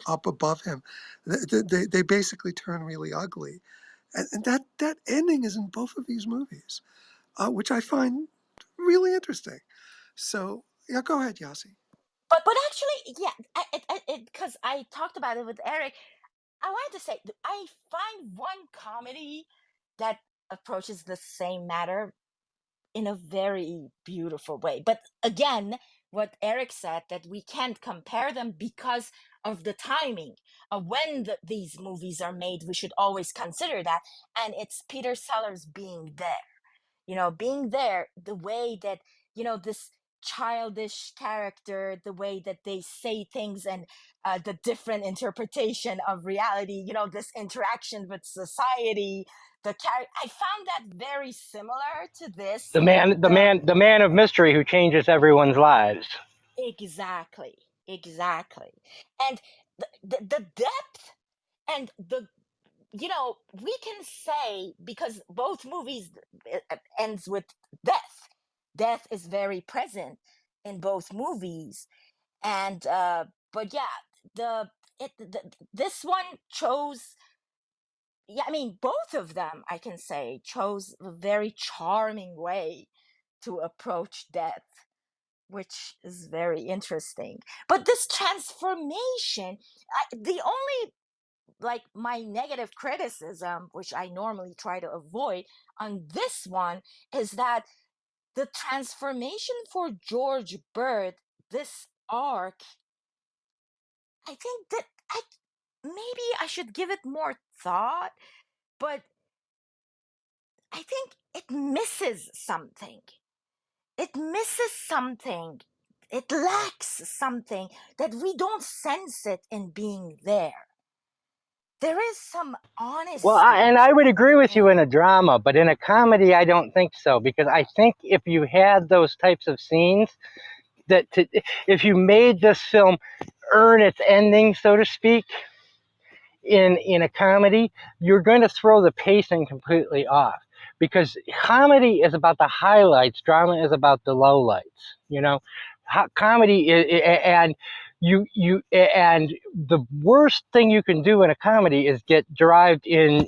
up above him. They basically turn really ugly, and that ending is in both of these movies, which I find really interesting. So yeah, go ahead, Yasi. But actually, yeah, because I talked about it with Eric. I wanted to say I find one comedy that approaches the same matter in a very beautiful way. But again, what Eric said, that we can't compare them because of the timing of when these movies are made. We should always consider that, and it's Peter Sellers being there. Being there, the way that this childish character, the way that they say things, and the different interpretation of reality, this interaction with society, I found that very similar to this. The The man of mystery who changes everyone's lives. Exactly, exactly. And the depth and we can say, because both movies ends with death is very present in both movies. And but yeah, this one chose, yeah, I mean, both of them, I can say, chose a very charming way to approach death, which is very interesting. But this transformation, the only, like, my negative criticism, which I normally try to avoid on this one, is that the transformation for George Bird, this arc, I think that maybe I should give it more thought, but I think it misses something. It misses something. It lacks something that we don't sense it in being there. There is some Well, honesty and I would agree with you in in. a drama, but in a comedy, I don't think so, because I think if you had those types of scenes, if you made this film earn its ending, so to speak, in a comedy, you're going to throw the pacing completely off, because comedy is about the highlights, drama is about the lowlights. You know, comedy and and the worst thing you can do in a comedy is get derived into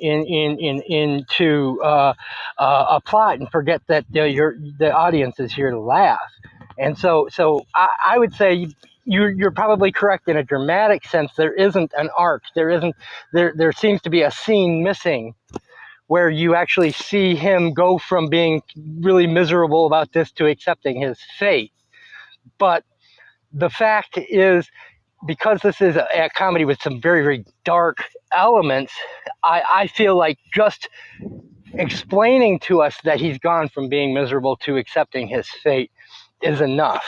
a plot and forget that the audience is here to laugh. And so I would say you're probably correct. In a dramatic sense, there isn't an arc. There seems to be a scene missing where you actually see him go from being really miserable about this to accepting his fate. But the fact is, because this is a comedy with some very, very dark elements, I feel like just explaining to us that he's gone from being miserable to accepting his fate is enough,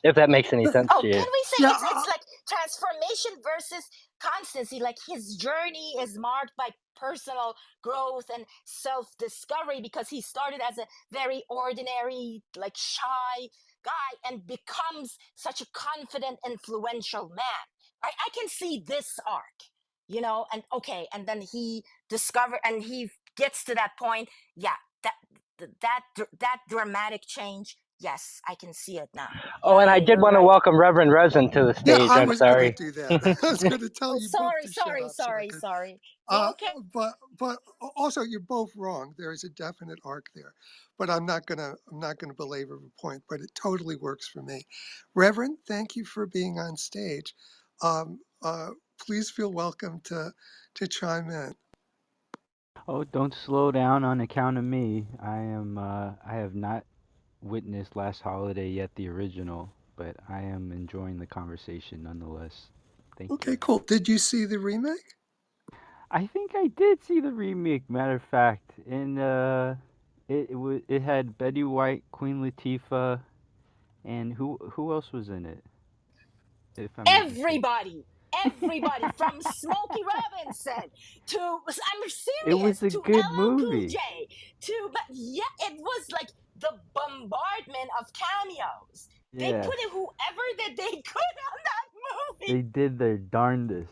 if that makes any sense Oh, to you. can we say Yeah, it's like transformation versus constancy? Like his journey is marked by personal growth and self-discovery because he started as a very ordinary, like shy guy and becomes such a confident, influential man. I can see this arc, and okay, and then he discover and he gets to that point. Yeah, that that dramatic change. Yes, I can see it now. Oh, Yeah, and yeah, I did you're want to right. welcome Reverend Resin to the yeah, stage. I I'm was going to sorry. do that. I was going to tell Oh, you both sorry, to shut sorry, up so I sorry, could. sorry. Uh, Okay. but also you're both wrong. There is a definite arc there, but I'm not gonna belabor the point. But it totally works for me. Reverend, thank you for being on stage. Um, Please feel welcome to chime in. Oh, don't slow down on account of me. I have not witnessed Last Holiday yet, the original, but I am enjoying the conversation nonetheless. Thank you. Okay, cool. Did you see the remake? I think I did see the remake. Matter of fact, and it had Betty White, Queen Latifah, and who else was in it? If I'm not mistaken, Everybody from Smokey Robinson to I'm it serious was a to good LL Cool movie. J to but yeah, it was like the bombardment of cameos. They Yes, put in whoever that they could on that movie. they did their darndest.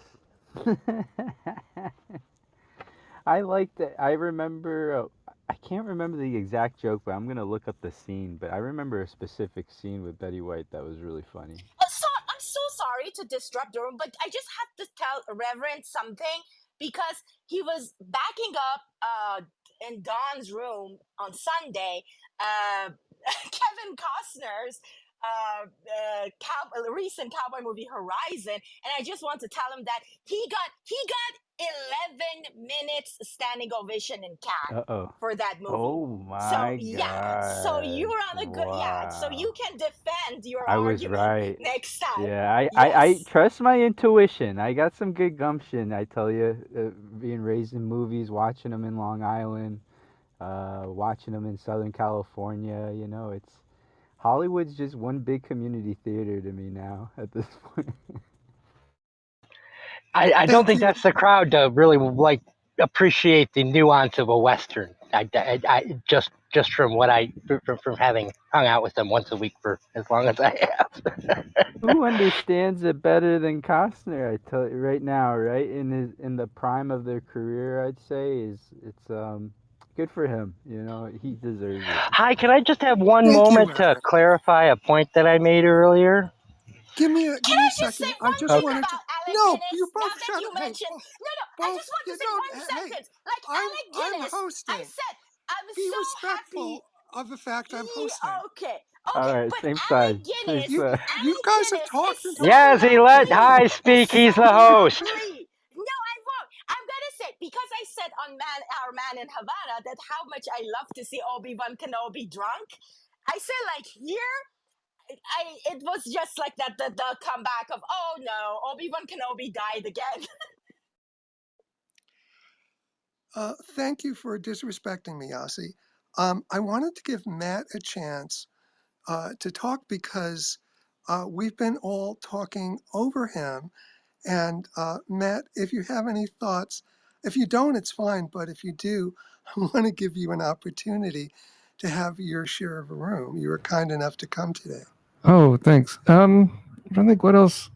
I liked it. I remember. I can't remember the exact joke, but I'm gonna look up the scene. But I remember a specific scene with Betty White that was really funny. I'm so sorry to disrupt the room, but I just have to tell Reverend something because he was backing up in Don's room on Sunday. Kevin Costner's recent cowboy movie Horizon, and I just want to tell him that he got 11 minutes standing ovation in Cannes Uh oh. for that movie. Oh So my yeah, so you're gosh! on a good so Wow. you can defend your I was argument right. next time. Yeah, I Yes. trust my intuition. I got some good gumption, I tell you. Being raised in movies, watching them in Long Island, watching them in Southern California. It's Hollywood's just one big community theater to me now at this point. I don't Thank think you. that's the crowd to really like appreciate the nuance of a western. Just from what from having hung out with them once a week for as long as I have. Who understands it better than Costner? I tell you right now, right in the prime of their career, I'd say it's good for him. He deserves it. Hi, can I just have one Thank you, moment to Reverend. clarify a point that I made earlier? Give Can me I a just say second. I one just thing Okay. wanted to. about Alec No, you Guinness? Now both that shut you up. Hey, mentioned, no, no, I both. just want to You say don't. one Hey, sentence. Like Alec I'm Guinness, I hosting. said, I'm Be so happy. respectful of the fact I'm hosting. Okay, All okay, right, but same side, same You side. you Alec guys have Guinness is talked so until Yes, he let lovely. High Is speak. so He's the host. lovely. No, I won't. I'm gonna say because I said on our man in Havana that how much I love to see Obi-Wan Kenobi drunk. I said like here it was just like that the comeback of oh no, Obi-Wan Kenobi died again. Thank you for disrespecting me, Yasi. I wanted to give Matt a chance to talk because we've been all talking over him. And Matt, if you have any thoughts, if you don't, it's fine. But if you do, I want to give you an opportunity to have your share of a room. You were kind enough to come today. Oh, thanks. I don't think what else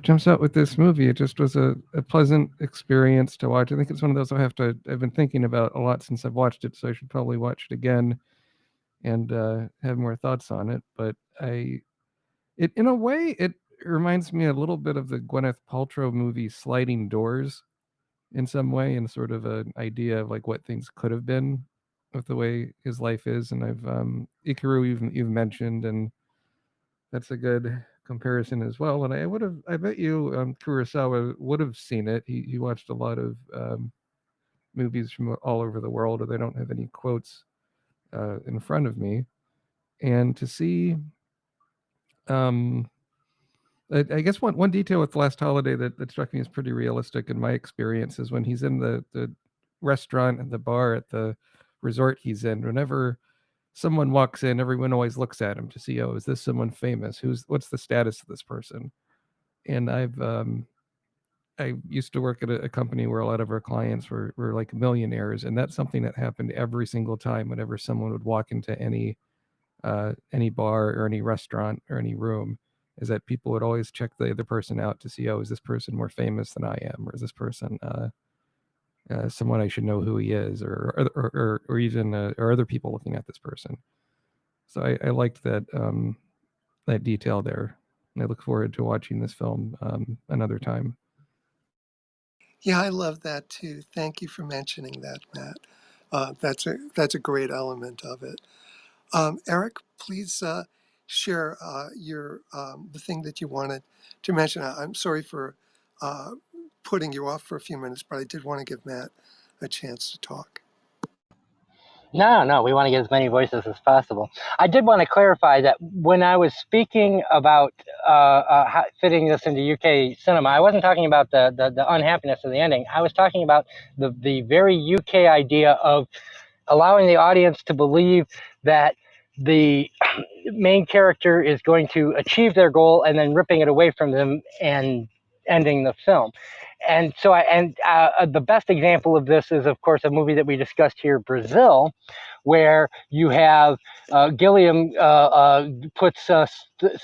jumps out with this movie. It just was a pleasant experience to watch. I think it's one of those I've been thinking about a lot since I've watched it, so I should probably watch it again and have more thoughts on it. But it in a way, it reminds me a little bit of the Gwyneth Paltrow movie Sliding Doors in some way, and sort of an idea of like what things could have been with the way his life is. And I've Ikaru you've mentioned, and that's a good comparison as well. And I bet you Kurosawa would have seen it. He watched a lot of movies from all over the world, or they don't have any quotes in front of me. And to see, I guess one detail with Last Holiday that struck me as pretty realistic in my experience is when he's in the restaurant and the bar at the resort he's in. Whenever someone walks in, everyone always looks at him to see, oh, is this someone famous? What's the status of this person? And I used to work at a company where a lot of our clients were like millionaires, and that's something that happened every single time whenever someone would walk into any bar or any restaurant or any room, is that people would always check the other person out to see, oh, is this person more famous than I am, or is this person someone I should know who he is, or even or other people looking at this person. So I liked that that detail there, and I look forward to watching this film another time. Yeah, I love that too. Thank you for mentioning that, Matt. That's a great element of it. Eric, please share your the thing that you wanted to mention. I'm sorry for uh, putting you off for a few minutes, but I did want to give Matt a chance to talk. No, we want to get as many voices as possible. I did want to clarify that when I was speaking about fitting this into UK cinema, I wasn't talking about the unhappiness of the ending. I was talking about the very UK idea of allowing the audience to believe that the main character is going to achieve their goal and then ripping it away from them and ending the film. And so, the best example of this is, of course, a movie that we discussed here, Brazil, where you have Gilliam puts us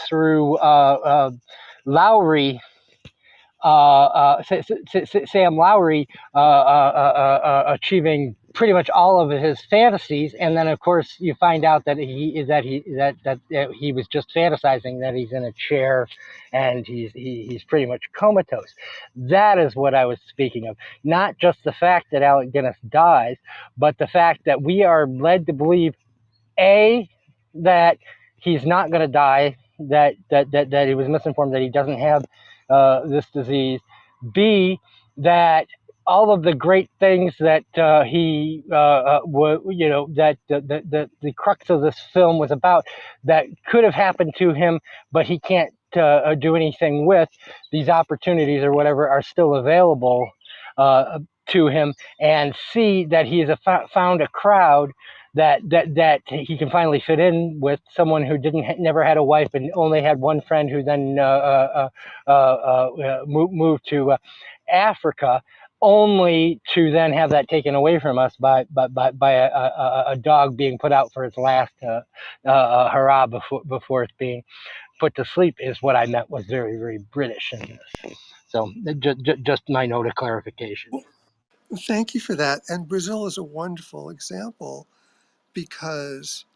through Lowry. Sam Lowry achieving pretty much all of his fantasies, and then of course you find out that he was just fantasizing that he's in a chair and he's pretty much comatose. That is what I was speaking of. Not just the fact that Alec Guinness dies, but the fact that we are led to believe that he's not going to die, that he was misinformed, that he doesn't have this disease. B, that all of the great things that that the crux of this film was about, that could have happened to him, but he can't do anything with. These opportunities or whatever are still available to him. And C, that he has found a crowd that he can finally fit in with, someone who never had a wife and only had one friend, who then moved to Africa, only to then have that taken away from us by a dog being put out for its last hurrah before it's being put to sleep, is what I meant was very, very British in this. So just my note of clarification. Thank you for that. And Brazil is a wonderful example because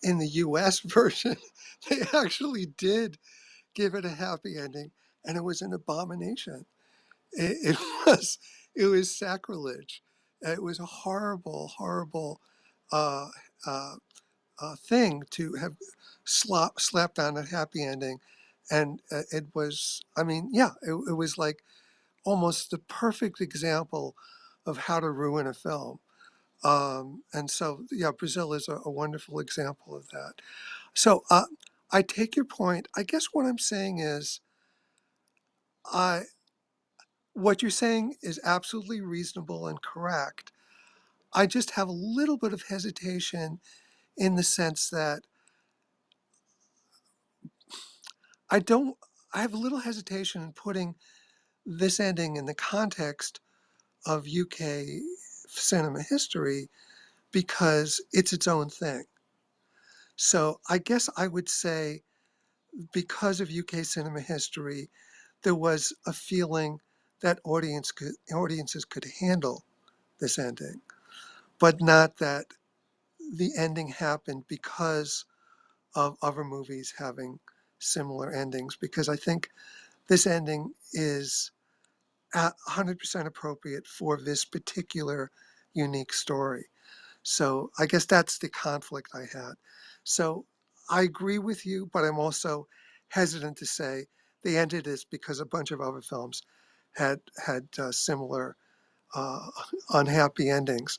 in the US version, they actually did give it a happy ending, and it was an abomination. It was sacrilege. It was a horrible, horrible uh, uh, thing to have slapped on a happy ending, and it was. I mean, yeah, it was like almost the perfect example of how to ruin a film. And so, yeah, Brazil is a wonderful example of that. So I take your point. I guess what I'm saying is, I what you're saying is absolutely reasonable and correct. I just have a little bit of hesitation in the sense that I don't. I have a little hesitation in putting this ending in the context of UK cinema history because it's its own thing. So I guess I would say, because of UK cinema history, there was a feeling that audiences could handle this ending, but not that the ending happened because of other movies having similar endings. Because I think this ending is 100% appropriate for this particular unique story. So I guess that's the conflict I had. So I agree with you, but I'm also hesitant to say they ended this because a bunch of other films had similar uh, unhappy endings.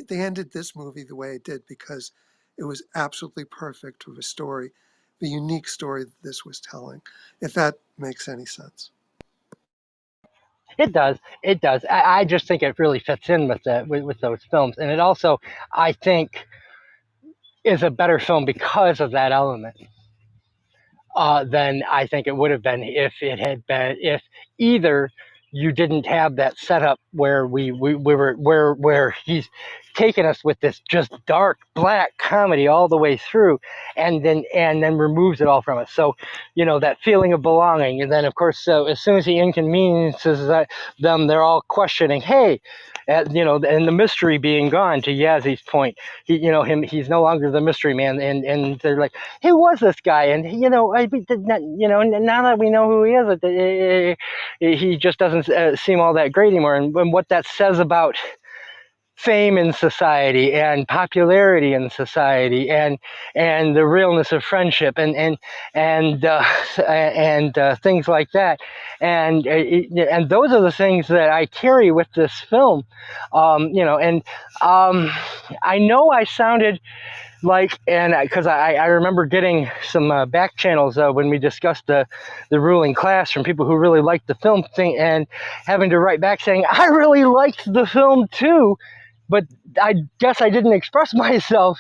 They ended this movie the way it did because it was absolutely perfect for the story, the unique story that this was telling, if that makes any sense. It does. It does. I just think it really fits in with with those films, and it also, I think, is a better film because of that element than I think it would have been if it had been if either you didn't have that setup where we were where he's taken us with this just dark black comedy all the way through and then removes it all from us. So, you know, that feeling of belonging, and then of course, so as soon as he inconveniences them, they're all questioning, hey, you know, and the mystery being gone. To Yazzy's point, he's no longer the mystery man, and they're like, who was this guy? And you know, now that we know who he is, he just doesn't seem all that great anymore. And what that says about fame in society and popularity in society and the realness of friendship and things like that, and those are the things that I carry with this film, I know I sounded like, and because I remember getting some back channels when we discussed the ruling class from people who really liked the film thing, and having to write back saying I really liked the film too, but I guess I didn't express myself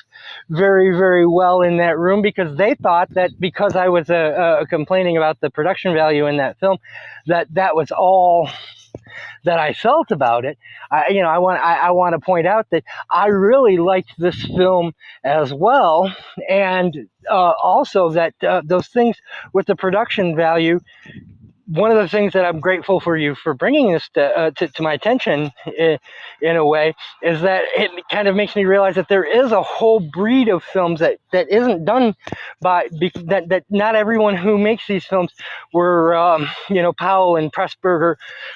very, very well in that room because they thought that because I was complaining about the production value in that film, that was all that I felt about it. I want to point out that I really liked this film as well, and also that those things with the production value. One of the things that I'm grateful for you for bringing this to my attention in a way is that it kind of makes me realize that there is a whole breed of films that isn't done that not everyone who makes these films were Powell and Pressburger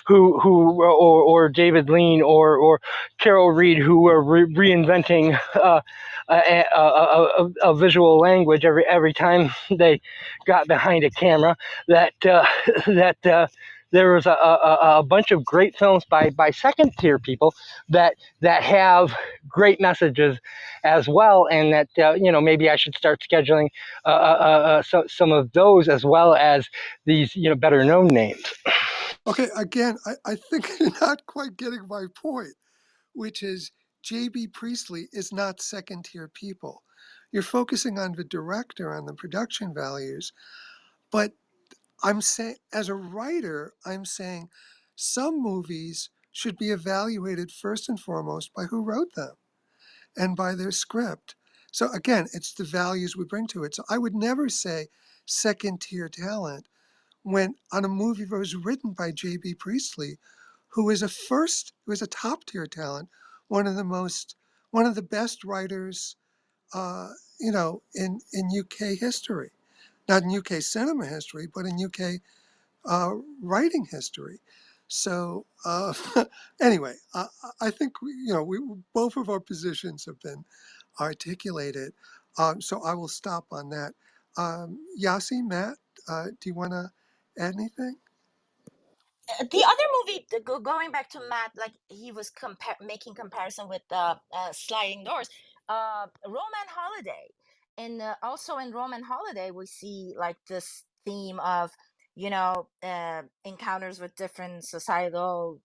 or David Lean or Carol Reed, who were reinventing a visual language every time they got behind a camera. That there was a bunch of great films by second tier people that have great messages as well, and that maybe I should start scheduling some of those as well as these better known names. Okay, again, I think you're not quite getting my point, which is J.B. Priestley is not second tier people. You're focusing on the director, on the production values, but I'm saying, as a writer, I'm saying some movies should be evaluated first and foremost by who wrote them and by their script. So again, it's the values we bring to it. So I would never say second tier talent when on a movie that was written by J.B. Priestley, who is a top tier talent, one of the best writers, in UK history, not in UK cinema history, but in UK writing history. So anyway, I think we both of our positions have been articulated. So I will stop on that. Yasi, Matt, do you want to add anything? The other movie, going back to Matt, like he was making comparison with Sliding Doors, Roman Holiday, and also in Roman Holiday we see like this theme of encounters with different societal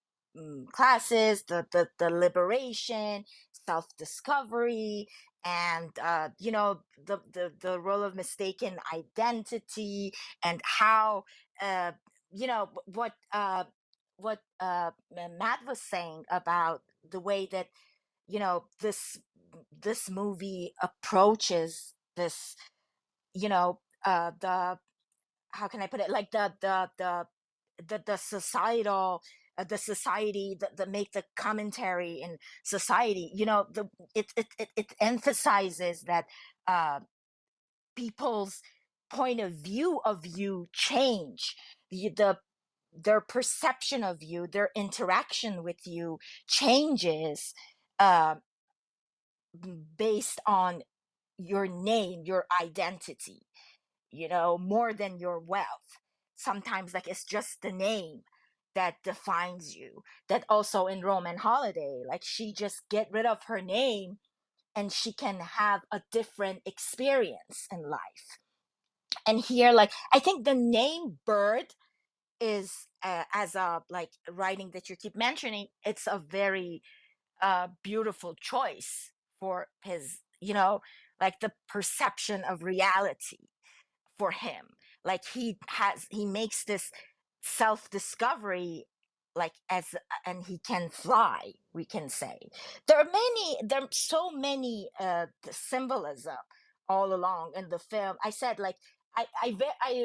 classes, the liberation, self discovery, and the role of mistaken identity, and how Matt was saying about the way that this movie approaches this, the how can I put it, like the societal, the society, the make the commentary in society, it emphasizes that people's point of view of you change, their perception of you, their interaction with you changes uh, based on your name, your identity, more than your wealth. Sometimes, like, it's just the name. that defines you. That also in Roman Holiday, like she just get rid of her name and she can have a different experience in life. And here, like, I think the name Bird is, as a like writing that you keep mentioning, it's a very beautiful choice for his, like the perception of reality for him. Like he makes this self discovery, like as and he can fly, we can say. There are so many symbolism all along in the film. I said, like, I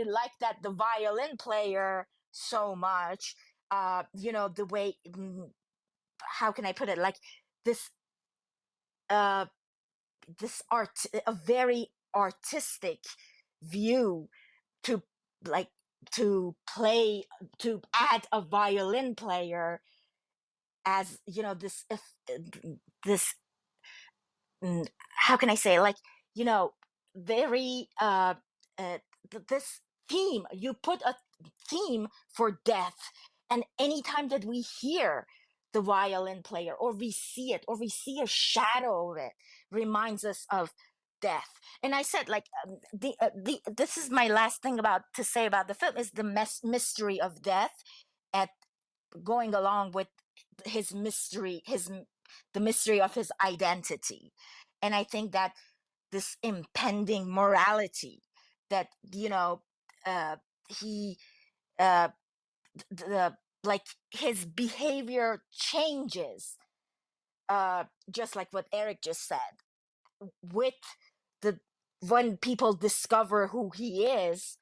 like that the violin player so much. The way, how can I put it, like this uh this art, a very artistic view to, like, to play, to add a violin player as, this, how can I say, like, you know very uh this theme, you put a theme for death, and anytime that we hear the violin player, or we see it, or we see a shadow of it, reminds us of death. And I said, like, the this is my last thing about to say about the film, is the mystery of death, at going along with his mystery, the mystery of his identity. And I think that this impending morality, that, uh he uh the like his behavior changes, just like what Eric just said, with the when people discover who he is.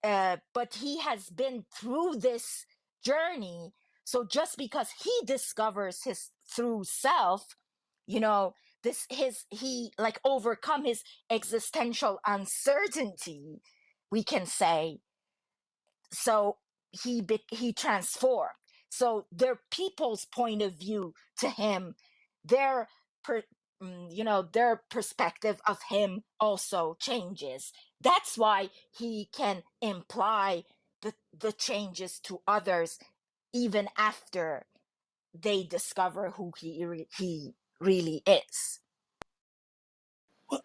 But he has been through this journey, so just because he discovers his through self, this his he like overcome his existential uncertainty, we can say. So he transformed. So their people's point of view to him, their per, their perspective of him also changes. That's why he can imply the changes to others, even after they discover who he really is. Well,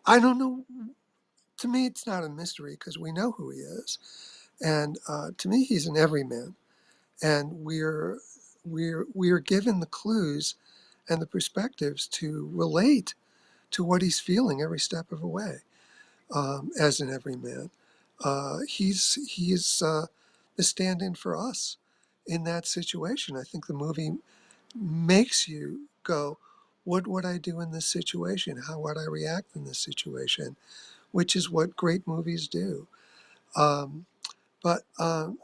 I don't know. To me, it's not a mystery because we know who he is, and to me, he's an everyman, and we're given the clues and the perspectives to relate to what he's feeling every step of the way, as an everyman. He is the stand-in for us in that situation. I think the movie makes you go, what would I do in this situation? How would I react in this situation? Which is what great movies do. Um, but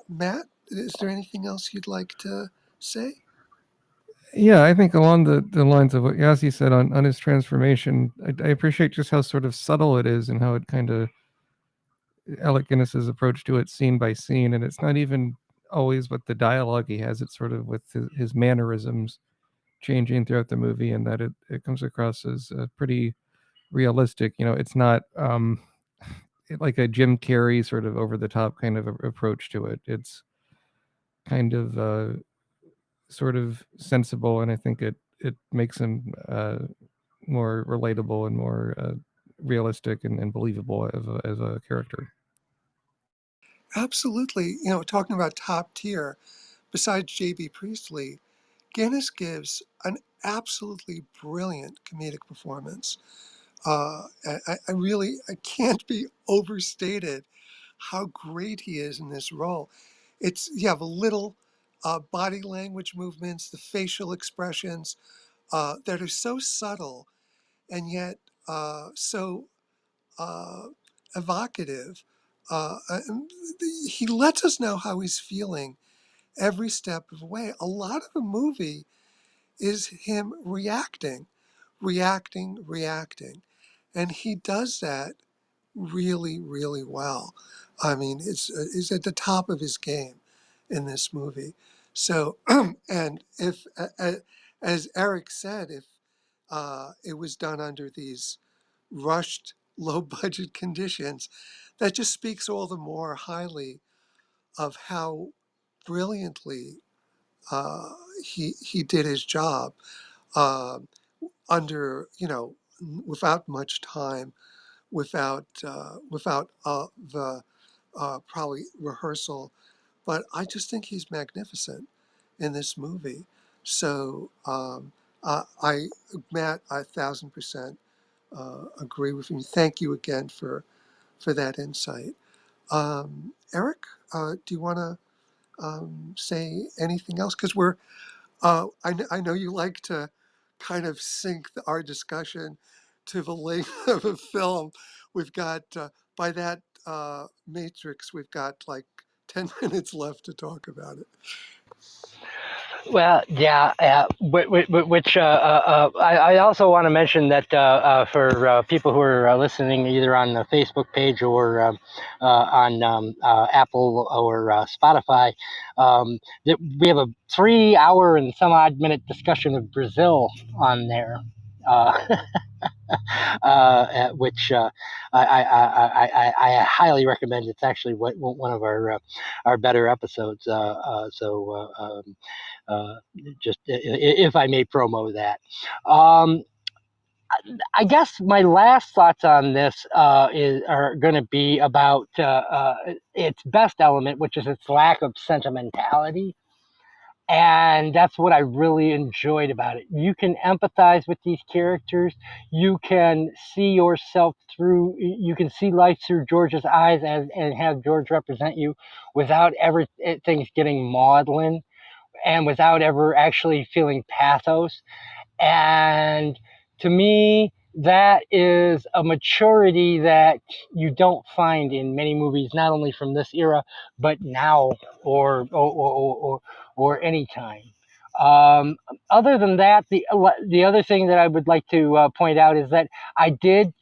Matt, is there anything else you'd like to say? Yeah, I think along the lines of what Yasi said on his transformation, I appreciate just how sort of subtle it is, and how it kind of, Alec Guinness's approach to it scene by scene, and it's not even always with the dialogue he has, it's sort of with his mannerisms changing throughout the movie, and that it comes across as pretty realistic. It's not like a Jim Carrey sort of over the top kind of approach to it. It's kind of sort of sensible, and I think it makes him more relatable and more realistic and believable as a character. Absolutely. Talking about top tier, besides J.B. Priestley, Guinness gives an absolutely brilliant comedic performance. I really, I can't be overstated how great he is in this role. You have a little body language movements, the facial expressions that are so subtle and yet so uh, evocative. And he lets us know how he's feeling every step of the way. A lot of the movie is him reacting. And he does that really, really well. I mean, it's at the top of his game in this movie. So, and if, as Eric said, if it was done under these rushed, low budget conditions, that just speaks all the more highly of how brilliantly he did his job uh, under, without much time, without the probably rehearsal. But I just think he's magnificent in this movie. So Matt, 1,000% agree with you. Thank you again for that insight. Eric, do you want to say anything else? Because I know you like to kind of sync our discussion to the length of a film. We've got, by that matrix, we've got like 10 minutes left to talk about it. Well, yeah, which I also want to mention that for people who are listening either on the Facebook page or on Apple or Spotify, that we have a 3 hour and some odd minute discussion of Brazil on there. Which I highly recommend. It's actually one of our better episodes. Uh, just if I may promo that. I guess my last thoughts on this are going to be about its best element, which is its lack of sentimentality. And that's what I really enjoyed about it. You can empathize with these characters. You can see yourself through, you can see life through George's eyes and have George represent you without ever things getting maudlin and without ever actually feeling pathos. And to me, that is a maturity that you don't find in many movies, not only from this era, but now or any time. Um, Other than that, the other thing that I would like to point out is that I did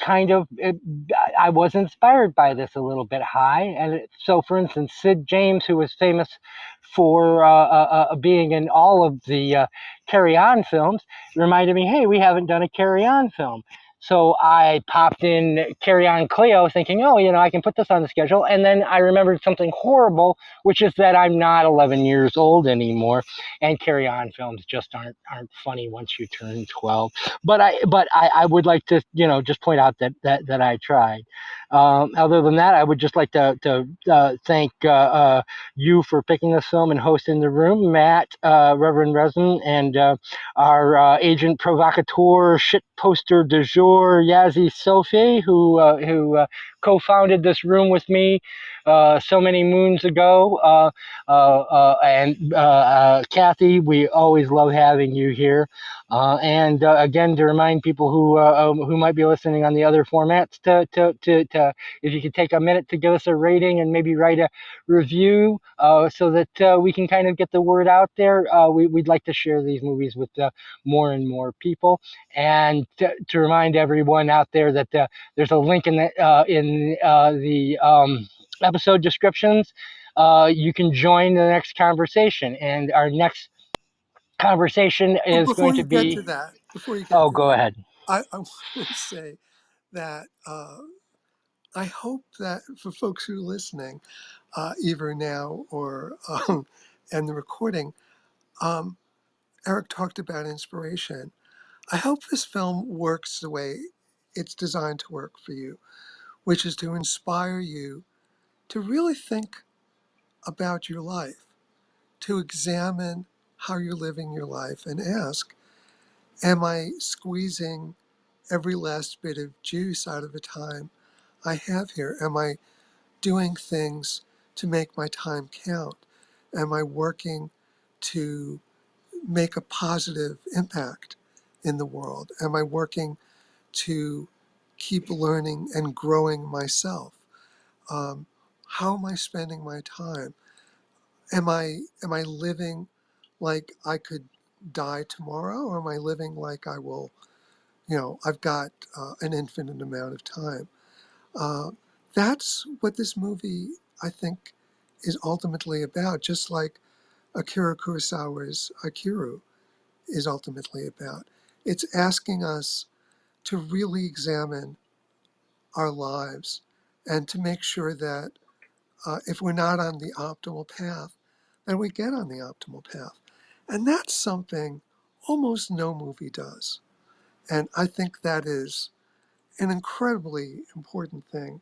I was inspired by this a little bit high, and so for instance, Sid James, who was famous for being in all of the Carry On films, reminded me, hey, we haven't done a Carry On film. So I popped in Carry On Cleo thinking, oh, I can put this on the schedule. And then I remembered something horrible, which is that I'm not 11 years old anymore. And Carry On films just aren't funny once you turn 12. But I would like to, just point out that I tried. Other than that, I would just like to thank you for picking this film and hosting the room, Matt, Reverend Resin, and our agent provocateur, shit poster du jour, Yazzie Sophie, who co-founded this room with me so many moons ago. And Kathy, we always love having you here. And again, to remind people who might be listening on the other formats, to if you could take a minute to give us a rating and maybe write a review, so that we can kind of get the word out there. We'd like to share these movies with more and more people, and to remind everyone out there that there's a link in the episode descriptions. You can join the next conversation, and our next conversation Well, is going to be. before you get Oh, to go that, ahead. I want to say that I hope that for folks who are listening, either now or and the recording, Eric talked about inspiration. I hope this film works the way it's designed to work for you, which is to inspire you to really think about your life, to examine how you're living your life and ask, am I squeezing every last bit of juice out of the time I have here? Am I doing things to make my time count? Am I working to make a positive impact in the world? Am I working to keep learning and growing myself? How am I spending my time? Am I living like I could die tomorrow, or am I living like I will? I've got an infinite amount of time. Uh, that's what this movie, I think, is ultimately about. Just like Akira Kurosawa's Akiru is ultimately about. It's asking us to really examine our lives and to make sure that if we're not on the optimal path, and we get on the optimal path. And that's something almost no movie does. And I think that is an incredibly important thing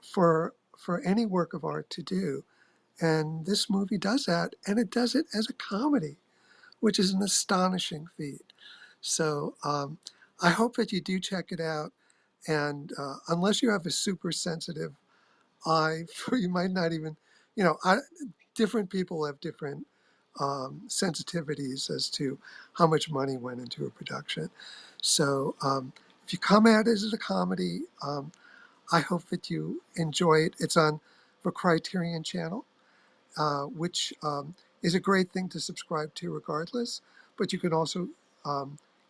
for any work of art to do. And this movie does that, and it does it as a comedy, which is an astonishing feat. So I hope that you do check it out. And unless you have a super sensitive eye, for you might not even, different people have different sensitivities as to how much money went into a production. So if you come at it as a comedy, I hope that you enjoy it. It's on the Criterion Channel, which is a great thing to subscribe to regardless. But you can also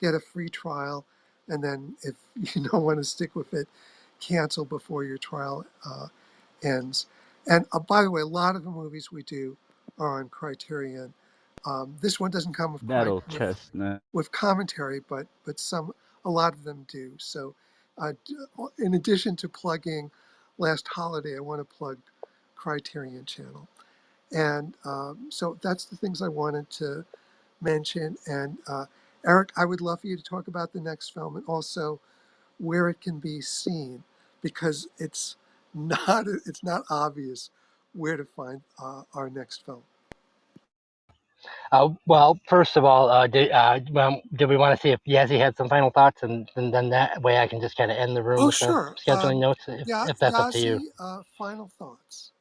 get a free trial, and then if you don't want to stick with it, cancel before your trial ends. And by the way, a lot of the movies we do are on Criterion. This one doesn't come with That old chestnut. with commentary, but a lot of them do. So, in addition to plugging Last Holiday, I want to plug Criterion Channel, and so that's the things I wanted to mention. And Eric, I would love for you to talk about the next film and also where it can be seen, because it's not obvious where to find our next film. Well, first of all, do we want to see if Yazzie had some final thoughts, and then that way I can just kind of end the room Oh, with the sure. scheduling notes, if that's up to you. Yazi, final thoughts.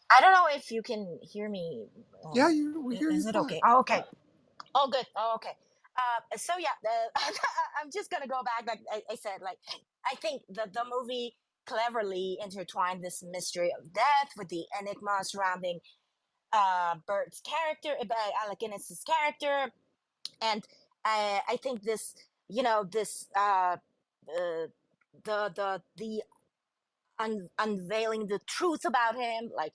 I don't know if you can hear me. Yeah, we hear you Is it fine. okay? Oh, okay. Oh, good. Oh, okay. So yeah, I'm just gonna go back. Like I said, like I think the movie cleverly intertwined this mystery of death with the enigma surrounding Bert's character, Alec Guinness's character, and I think this, this the unveiling the truth about him, like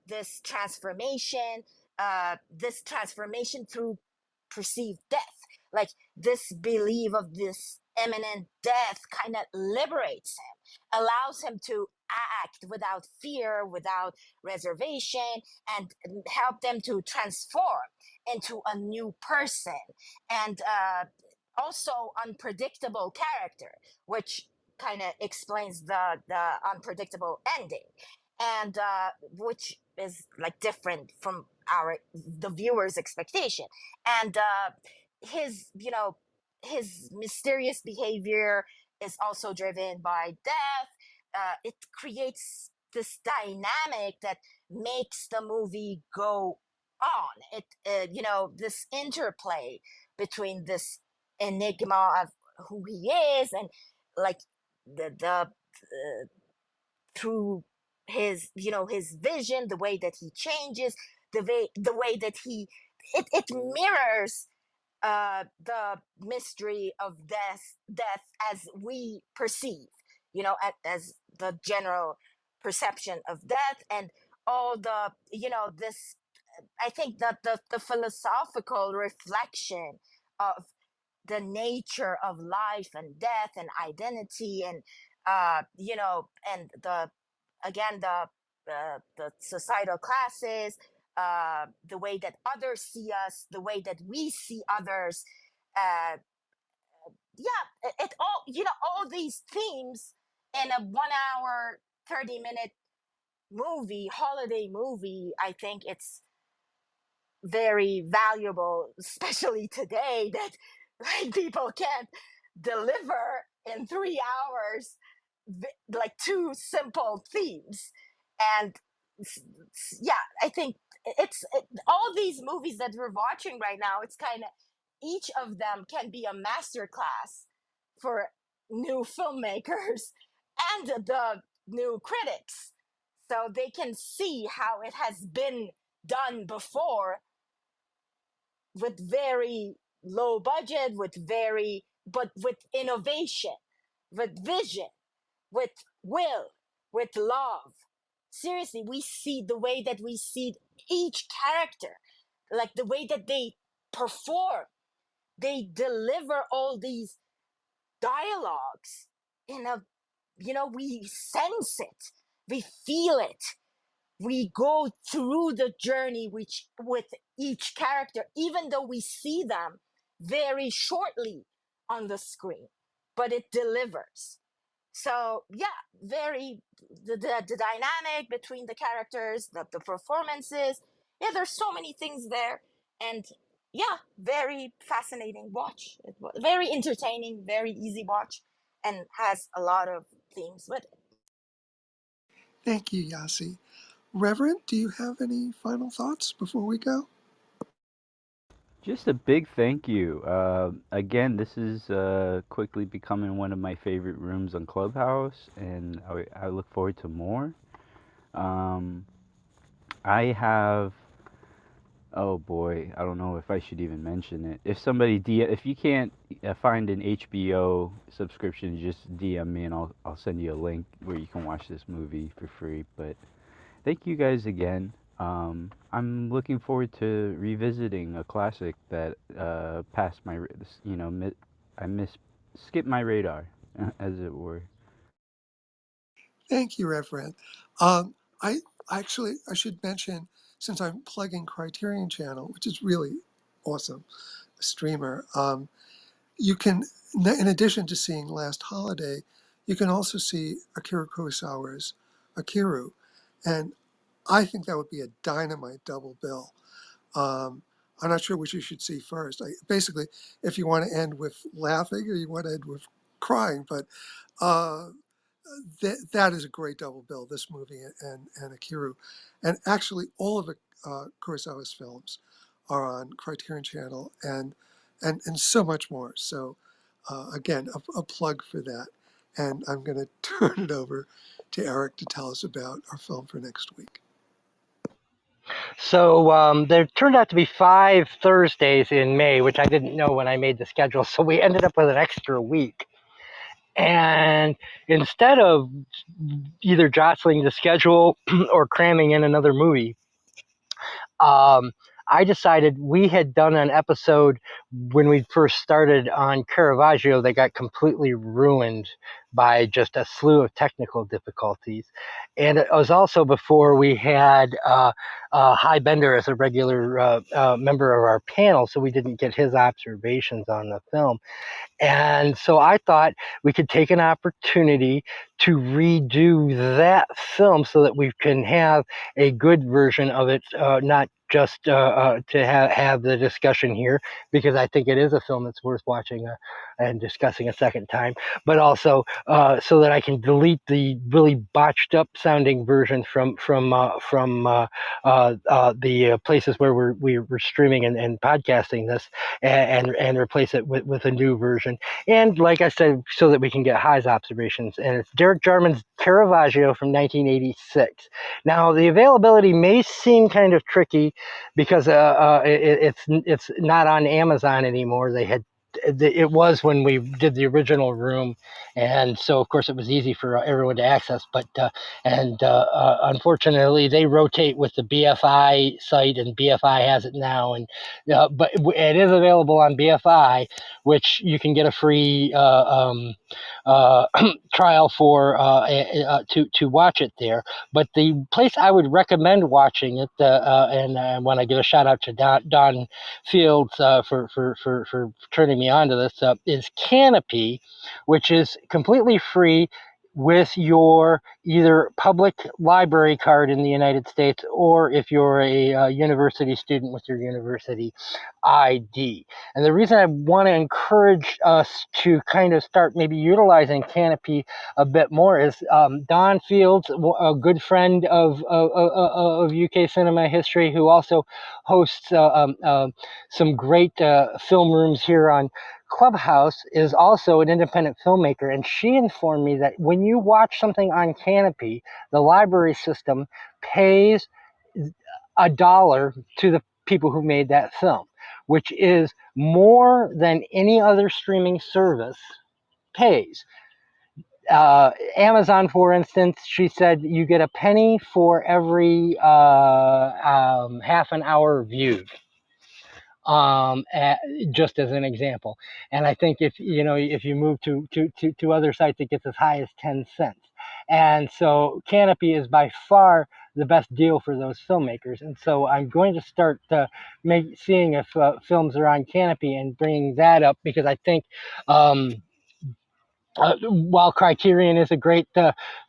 this transformation through perceived death, like this belief of this imminent death kind of liberates him, allows him to act without fear, without reservation, and help them to transform into a new person, and also unpredictable character, which kind of explains the unpredictable ending, and which is like different from the viewer's expectation, and his his mysterious behavior is also driven by death. It creates this dynamic that makes the movie go on. This interplay between this enigma of who he is, and like the through his his vision, the way that he changes, the way that it mirrors the mystery of death as we perceive, as the general perception of death, and all the this, I think that the philosophical reflection of the nature of life and death and identity, and and the again the societal classes, the way that others see us, the way that we see others, uh yeah, it all, all these themes in a 1 hour 30-minute movie, holiday movie. I think it's very valuable, especially today, that like people can't deliver in 3 hours like two simple themes. And yeah, I think all these movies that we're watching right now, it's kind of, each of them can be a masterclass for new filmmakers and the new critics, so they can see how it has been done before, with very low budget, but with innovation, with vision, with will, with love. Seriously, we see the way that we see each character, like the way that they perform, they deliver all these dialogues in a, we sense it, we feel it, we go through the journey with each character, even though we see them very shortly on the screen, but it delivers. So yeah, very the dynamic between the characters, the performances. Yeah, there's so many things there, and yeah, very fascinating watch. Very entertaining, very easy watch, and has a lot of themes with it. Thank you, Yasi. Reverend, do you have any final thoughts before we go? Just a big thank you. Again, this is quickly becoming one of my favorite rooms on Clubhouse, and I look forward to more. Um, I have, oh boy, I don't know if I should even mention it. If you can't find an HBO subscription, just DM me and I'll send you a link where you can watch this movie for free. But thank you guys again. I'm looking forward to revisiting a classic that passed my, skipped my radar, as it were. Thank you, Reverend. I I should mention, since I'm plugging Criterion Channel, which is really awesome, a streamer. You can, in addition to seeing Last Holiday, you can also see Akira Kurosawa's Akiru, and I think that would be a dynamite double bill. I'm not sure which you should see first. Basically, if you want to end with laughing or you want to end with crying, but uh, that is a great double bill. This movie and Akiru, and actually all of Kurosawa's films are on Criterion Channel, and so much more. So again, a plug for that. And I'm going to turn it over to Eric to tell us about our film for next week. So there turned out to be 5 Thursdays in May, which I didn't know when I made the schedule. So we ended up with an extra week. And instead of either jostling the schedule or cramming in another movie, I decided we had done an episode when we first started on Caravaggio that got completely ruined by just a slew of technical difficulties. And it was also before we had High Bender as a regular member of our panel, so we didn't get his observations on the film. And so I thought we could take an opportunity to redo that film so that we can have a good version of it, not just to have the discussion here, because I think it is a film that's worth watching and discussing a second time, but also so that I can delete the really botched up sounding version from the places where we're streaming and podcasting this, and replace it with a new version. And like I said, so that we can get High's observations. And it's Derek Jarman's Caravaggio from 1986. Now, the availability may seem kind of tricky because it's not on Amazon anymore. It was when we did the original room, and so of course it was easy for everyone to access. But unfortunately, they rotate with the BFI site, and BFI has it now. And but it is available on BFI, which you can get a free trial for to watch it there. But the place I would recommend watching it, and I want to give a shout out to Don Fields for turning me on to this, is Canopy, which is completely free with your either public library card in the United States, or if you're a university student with your university ID. And the reason I want to encourage us to kind of start maybe utilizing Canopy a bit more is Don Fields, a good friend of UK cinema history, who also hosts some great film rooms here on Clubhouse, is also an independent filmmaker, and she informed me that when you watch something on Canopy, the library system pays $1 to the people who made that film, which is more than any other streaming service pays. Amazon, for instance, she said you get a penny for every half an hour viewed, just as an example. And I think if you move to other sites, it gets as high as 10 cents. And so Canopy is by far the best deal for those filmmakers. And so I'm going to start seeing if films are on Canopy and bringing that up, because I think while Criterion is a great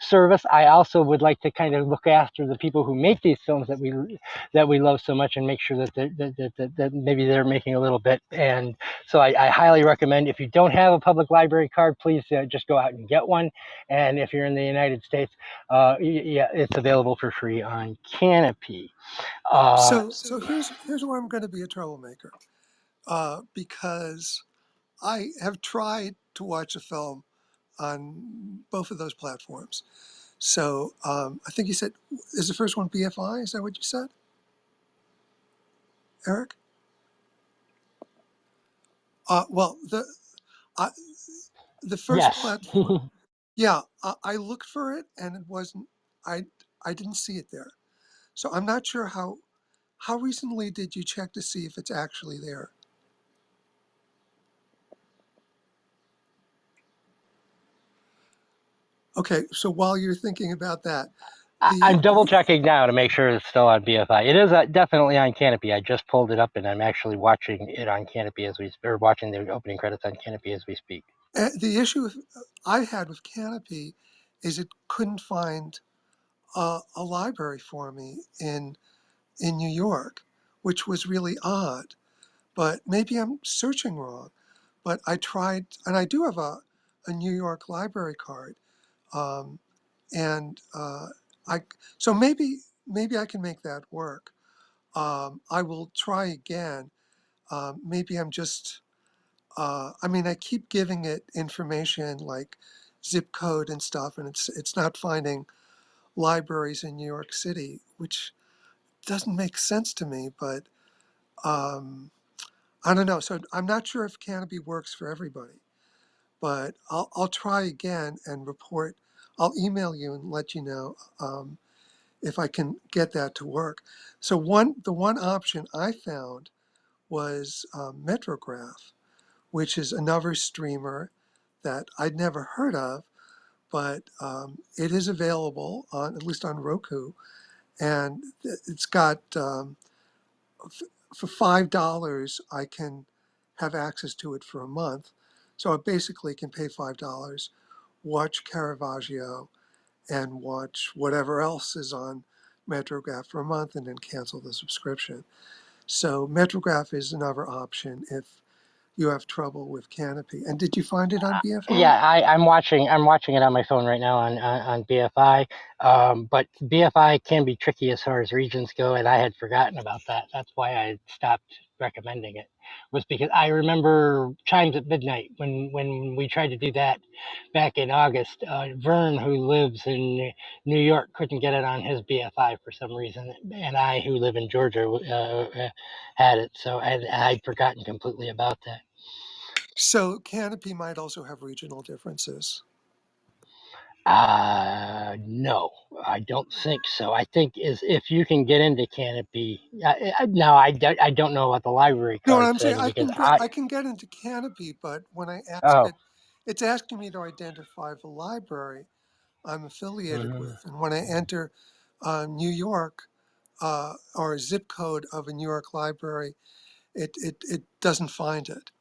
service, I also would like to kind of look after the people who make these films that we love so much, and make sure that maybe they're making a little bit. And so I highly recommend, if you don't have a public library card, please just go out and get one. And if you're in the United States, yeah, it's available for free on Canopy. So here's where I'm going to be a troublemaker, because I have tried to watch a film on both of those platforms. So I think you said, is the first one BFI? Is that what you said, Eric? Well, uh, the first Yes. platform, yeah, I looked for it and it wasn't. I didn't see it there. So I'm not sure how recently did you check to see if it's actually there? Okay, so while you're thinking about that, I'm double the checking now to make sure it's still on BFI. It is definitely on Canopy. I just pulled it up and I'm actually watching it on Canopy watching the opening credits on Canopy as we speak. the issue I had with Canopy is it couldn't find a library for me in New York, which was really odd. But maybe I'm searching wrong. But I tried, and I do have a New York library card, um, and I so maybe I can make that work. I will try again. Maybe I'm just. I mean, I keep giving it information like zip code and stuff, and it's not finding libraries in New York City, which doesn't make sense to me. But um, I don't know. So I'm not sure if Canopy works for everybody, but I'll try again and report. I'll email you and let you know if I can get that to work. So the one option I found was Metrograph, which is another streamer that I'd never heard of, but it is available on at least on Roku, and it's got for $5 I can have access to it for a month. So I basically can pay $5, watch Caravaggio, and watch whatever else is on Metrograph for a month, and then cancel the subscription. So Metrograph is another option if you have trouble with Canopy. And did you find it on BFI? Yeah, I'm watching it on my phone right now on BFI. But BFI can be tricky as far as regions go, and I had forgotten about that. That's why I stopped recommending it. Was because I remember Chimes at Midnight when we tried to do that back in August. Vern, who lives in New York, couldn't get it on his BFI for some reason, and I, who live in Georgia, had it. So I'd forgotten completely about that. So Canopy might also have regional differences. No, I don't think so. I think is if you can get into Canopy. No, I don't know what the library No, what card I'm saying, thing, because I. I can get into Canopy, but when I ask Oh. it, it's asking me to identify the library I'm affiliated Mhm. with. And when I enter New York or a zip code of a New York library, it doesn't find it.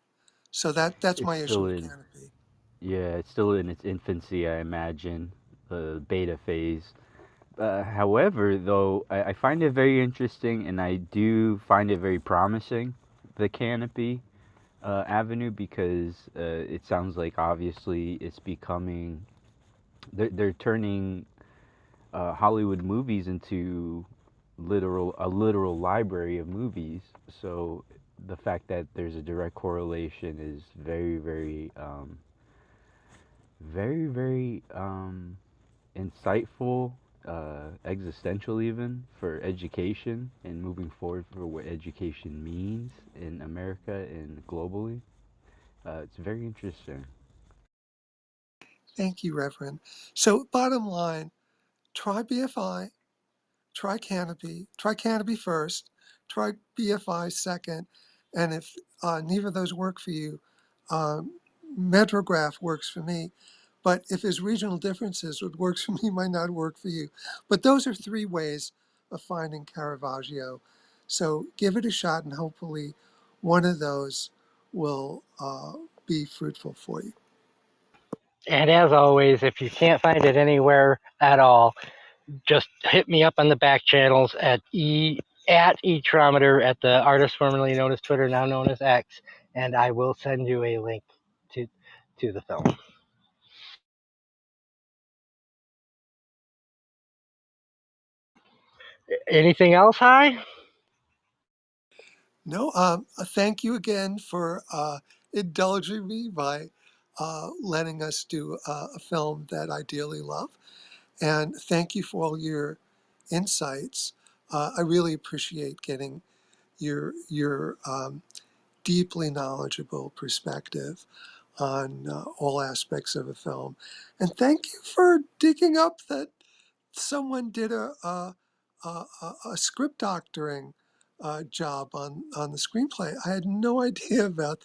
So that's It's my issue still with in, Canopy. yeah, it's still in its infancy, I imagine, the beta phase. However, though, I find it very interesting, and I do find it very promising, the Canopy avenue, because it sounds like obviously it's becoming, they're turning Hollywood movies into a literal library of movies. So the fact that there's a direct correlation is very insightful, existential even, for education and moving forward for what education means in America and globally. It's very interesting. Thank you, Reverend. So bottom line, try BFI, try Canopy first, try BFI second, and if neither of those work for you, um, Metrograph works for me. But if there's regional differences, what works for me might not work for you. But those are 3 ways of finding Caravaggio. So give it a shot, and hopefully one of those will be fruitful for you. And as always, if you can't find it anywhere at all, just hit me up on the back channels at eTrometer at the artist formerly known as Twitter, now known as X, and I will send you a link to the film. Anything else, Hi? No, thank you again for indulging me by letting us do a film that I dearly love. And thank you for all your insights. I really appreciate getting your deeply knowledgeable perspective on all aspects of a film. And thank you for digging up that someone did a script doctoring job on the screenplay. I had no idea about.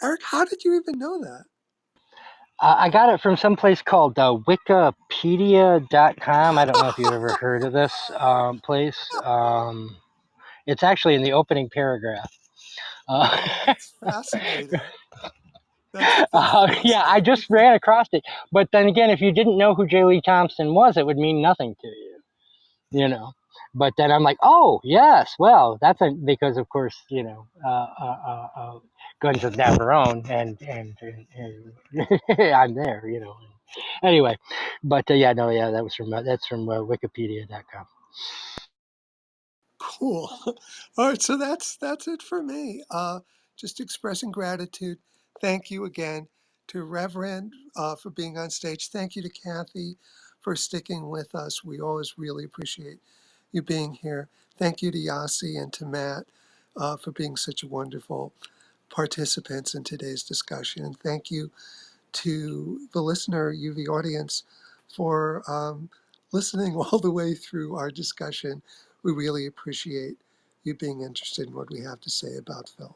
Eric, how did you even know that? I got it from someplace called Wikipedia.com. I don't know if you've ever heard of this place. It's actually in the opening paragraph. That's fascinating. That's Yeah, I fascinating. just ran across it. But then again, if you didn't know who J. Lee Thompson was, it would mean nothing to you, you know. But then I'm like, oh, yes, well, because, of course, Guns of Navarone, and I'm there, you know. Anyway, but that's from Wikipedia.com. Cool. All right, so that's it for me. Just expressing gratitude. Thank you again to Reverend for being on stage. Thank you to Kathy for sticking with us. We always really appreciate you being here. Thank you to Yasi and to Matt for being such wonderful participants in today's discussion. And thank you to the listener, you, the audience, for listening all the way through our discussion. We really appreciate you being interested in what we have to say about film.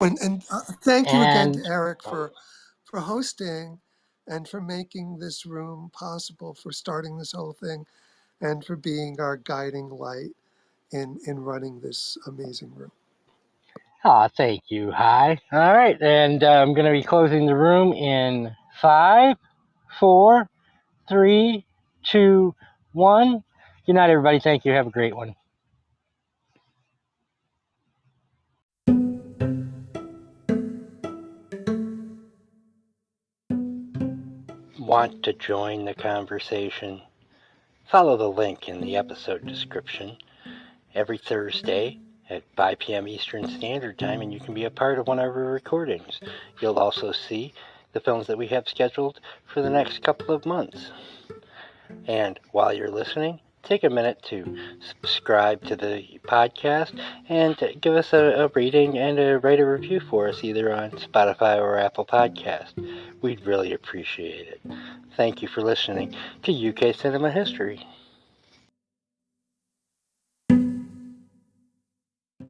And thank you again to And Eric for hosting and for making this room possible, for starting this whole thing, and for being our guiding light in running this amazing room. thank you. Hi. All right, and I'm going to be closing the room in 5, 4, 3, 2, 1. Good night, everybody. Thank you. Have a great one. Want to join the conversation? Follow the link in the episode description. Every Thursday at 5 p.m. Eastern Standard Time, and you can be a part of one of our recordings. You'll also see the films that we have scheduled for the next couple of months. And while you're listening, take a minute to subscribe to the podcast and give us a rating and write a review for us either on Spotify or Apple Podcast. We'd really appreciate it. Thank you for listening to UK Cinema History.